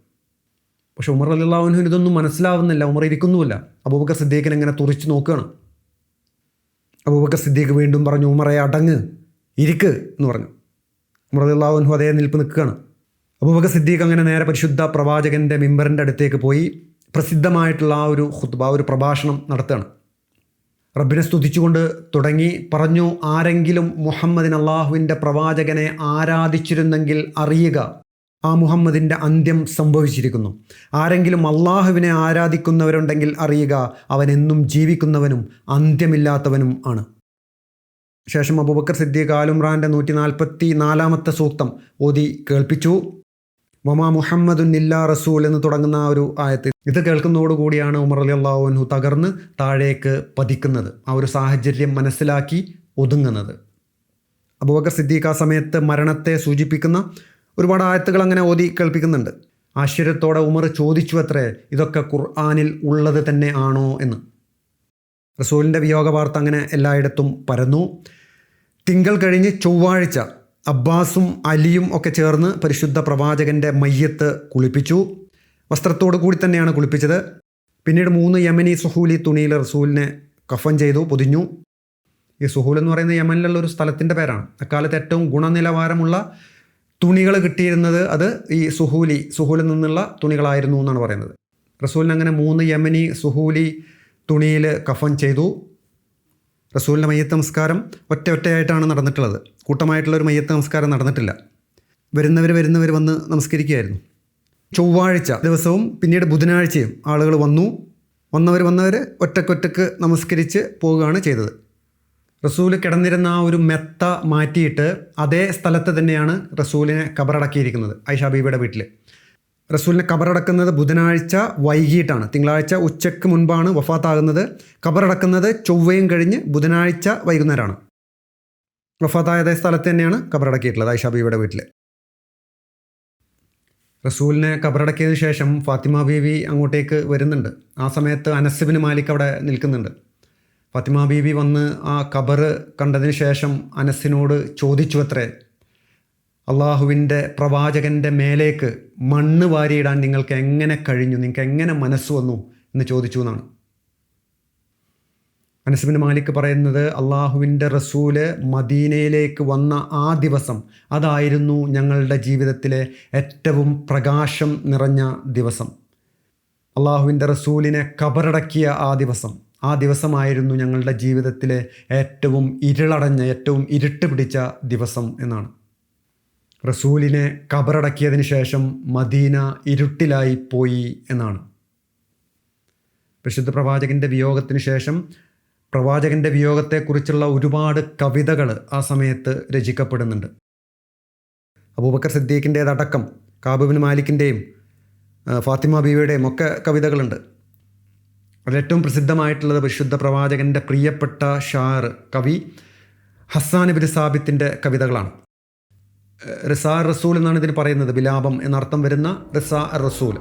പക്ഷെ ഉമർ റളിയല്ലാഹു അൻഹു ഇതൊന്നും മനസ്സിലാവുന്നില്ല. ഉമർ ഇരിക്കുന്നുമില്ല. അബൂബക്കർ സിദ്ദീഖിനെ ഇങ്ങനെ തുറിച്ച് നോക്കുകയാണ്. അബൂബക്കർ സിദ്ദീഖ് വീണ്ടും പറഞ്ഞു, ഉമറെ അടങ്ങ്, ഇരിക്ക് എന്ന് പറഞ്ഞു. ഉമർ റളിയല്ലാഹു അൻഹു അതേ നിൽപ്പ് നിൽക്കുകയാണ്. അബൂബക്കർ സിദ്ദീഖ് അങ്ങനെ നേരെ പരിശുദ്ധ പ്രവാചകൻ്റെ മിമ്പറിൻ്റെ അടുത്തേക്ക് പോയി പ്രസിദ്ധമായിട്ടുള്ള ആ ഒരു ഖുത്ബ, ഒരു പ്രഭാഷണം നടത്തുകയാണ്. റബ്ബിനെ സ്തുതിച്ചുകൊണ്ട് തുടങ്ങി പറഞ്ഞു, ആരെങ്കിലും മുഹമ്മദിൻ അള്ളാഹുവിൻ്റെ പ്രവാചകനെ ആരാധിച്ചിരുന്നെങ്കിൽ അറിയുക, ആ മുഹമ്മദിൻ്റെ അന്ത്യം സംഭവിച്ചിരിക്കുന്നു. ആരെങ്കിലും അള്ളാഹുവിനെ ആരാധിക്കുന്നവരുണ്ടെങ്കിൽ അറിയുക, അവൻ എന്നും ജീവിക്കുന്നവനും അന്ത്യമില്ലാത്തവനും ആണ്. ശേഷം അബൂബക്കർ സിദ്ദീഖ് ആലുംറാൻ്റെ 144 സൂക്തം ഓതി കേൾപ്പിച്ചു. വമാ മുഹമ്മദുൻ ഇല്ലാ റസൂൽ എന്ന് തുടങ്ങുന്ന ആ ഒരു ആയത്ത്. ഇത് കേൾക്കുന്നതോടുകൂടിയാണ് ഉമർ റളിയല്ലാഹു അൻഹു തകർന്ന് താഴേക്ക് പതിക്കുന്നത്, ആ ഒരു സാഹചര്യം മനസ്സിലാക്കി ഒതുങ്ങുന്നത്. അബൂബക്കർ സിദ്ദീഖ് ആ സമയത്ത് മരണത്തെ സൂചിപ്പിക്കുന്ന ഒരുപാട് ആയത്തുകൾ അങ്ങനെ ഓതി കേൾപ്പിക്കുന്നുണ്ട്. ആശ്ചര്യത്തോടെ ഉമർ ചോദിച്ചു അത്രേ, ഇതൊക്കെ ഖുർആനിൽ ഉള്ളത് തന്നെ ആണോ എന്ന്. റസൂലിൻ്റെ വിയോഗ വാർത്ത അങ്ങനെ എല്ലായിടത്തും പരന്നു. തിങ്കൾ കഴിഞ്ഞ് ചൊവ്വാഴ്ച അബ്ബാസും അലിയും ഒക്കെ ചേർന്ന് പരിശുദ്ധ പ്രവാചകൻ്റെ മയ്യത്ത് കുളിപ്പിച്ചു. വസ്ത്രത്തോടു കൂടി തന്നെയാണ് കുളിപ്പിച്ചത്. പിന്നീട് 3 യമനി സുഹൂലി തുണിയിൽ റസൂലിനെ കഫൻ ചെയ്തു, പൊതിഞ്ഞു. ഈ സുഹൂൽ എന്ന് പറയുന്നത് യമനിലുള്ള ഒരു സ്ഥലത്തിൻ്റെ പേരാണ്. അക്കാലത്ത് ഏറ്റവും ഗുണനിലവാരമുള്ള തുണികൾ കിട്ടിയിരുന്നത് അത് ഈ സുഹൂലിൽ നിന്നുള്ള തുണികളായിരുന്നു എന്നാണ് പറയുന്നത്. റസൂലിന് അങ്ങനെ 3 യമനി സുഹൂലി തുണിയിൽ കഫൻ ചെയ്തു. റസൂലിൻ്റെ മയ്യത്ത് നമസ്കാരം ഒറ്റയായിട്ടാണ് നടന്നിട്ടുള്ളത്. കൂട്ടമായിട്ടുള്ളൊരു മയ്യത്ത് നമസ്കാരം നടന്നിട്ടില്ല. വരുന്നവർ വന്ന് നമസ്കരിക്കുകയായിരുന്നു. ചൊവ്വാഴ്ച ദിവസവും പിന്നീട് ബുധനാഴ്ചയും ആളുകൾ വന്നവർ ഒറ്റക്കൊറ്റക്ക് നമസ്കരിച്ച് പോവുകയാണ് ചെയ്തത്. റസൂൽ കിടന്നിരുന്ന ആ ഒരു മെത്ത മാറ്റിയിട്ട് അതേ സ്ഥലത്ത് തന്നെയാണ് റസൂലിനെ കബറടക്കിയിരിക്കുന്നത്, ആയിഷ ബീവിയുടെ വീട്ടിൽ. റസൂലിനെ കബറടക്കുന്നത് ബുധനാഴ്ച വൈകിട്ടാണ്. തിങ്കളാഴ്ച ഉച്ചയ്ക്ക് മുൻപാണ് വഫാത്താകുന്നത്. കബറടക്കുന്നത് ചൊവ്വയും കഴിഞ്ഞ് ബുധനാഴ്ച വൈകുന്നേരമാണ്. വഫാത്തായ അതേ സ്ഥലത്ത് തന്നെയാണ് കബറടക്കിയിട്ടുള്ളത്, ആയിഷ ബീവിയുടെ വീട്ടിൽ. റസൂലിനെ കബറടക്കിയതിനു ശേഷം ഫാത്തിമ ബീവി അങ്ങോട്ടേക്ക് വരുന്നുണ്ട്. ആ സമയത്ത് അനസ് ഇബ്നു മാലിക് അവിടെ നിൽക്കുന്നുണ്ട്. ഫാത്തിമ ബീവി വന്ന് ആ ഖബറ് കണ്ടതിന് ശേഷം അനസിനോട് ചോദിച്ചു അത്രേ, അള്ളാഹുവിൻ്റെ പ്രവാചകൻ്റെ മേലേക്ക് മണ്ണ് വാരിയിടാൻ നിങ്ങൾക്ക് എങ്ങനെ കഴിഞ്ഞു, നിങ്ങൾക്ക് എങ്ങനെ മനസ്സ് വന്നു എന്ന് ചോദിച്ചു എന്നാണ്. അനസ് ഇബ്നു മാലിക് പറയുന്നത്, അള്ളാഹുവിൻ്റെ റസൂല് മദീനയിലേക്ക് വന്ന ആ ദിവസം, അതായിരുന്നു ഞങ്ങളുടെ ജീവിതത്തിലെ ഏറ്റവും പ്രകാശം നിറഞ്ഞ ദിവസം. അള്ളാഹുവിൻ്റെ റസൂലിനെ കബറടക്കിയ ആ ദിവസമായിരുന്നു ഞങ്ങളുടെ ജീവിതത്തിലെ ഏറ്റവും ഇരുളടഞ്ഞ, ഏറ്റവും ഇരുട്ട് പിടിച്ച ദിവസം എന്നാണ്. റസൂലിനെ കബറടക്കിയതിന് ശേഷം മദീന ഇരുട്ടിലായി പോയി എന്നാണ്. പരിശുദ്ധ പ്രവാചകൻ്റെ വിയോഗത്തിന് ശേഷം പ്രവാചകൻ്റെ വിയോഗത്തെക്കുറിച്ചുള്ള ഒരുപാട് കവിതകൾ ആ സമയത്ത് രചിക്കപ്പെടുന്നുണ്ട്. അബൂബക്കർ സിദ്ദീഖിൻ്റേതടക്കം കാബ് ഇബ്നു മാലിക്കിൻ്റെയും ഫാത്തിമ ബീവിയുടെയും ഒക്കെ കവിതകളുണ്ട്. അതിലേറ്റവും പ്രസിദ്ധമായിട്ടുള്ളത് പരിശുദ്ധ പ്രവാചകൻ്റെ പ്രിയപ്പെട്ട ഷാർ കവി ഹസ്സാൻ ഇബ്നു സാബിത്തിൻ്റെ കവിതകളാണ്. റിസാ റസൂൽ എന്നാണ് ഇതിന് പറയുന്നത്. വിലാപം എന്നർത്ഥം വരുന്ന റിസാ റസൂൽ.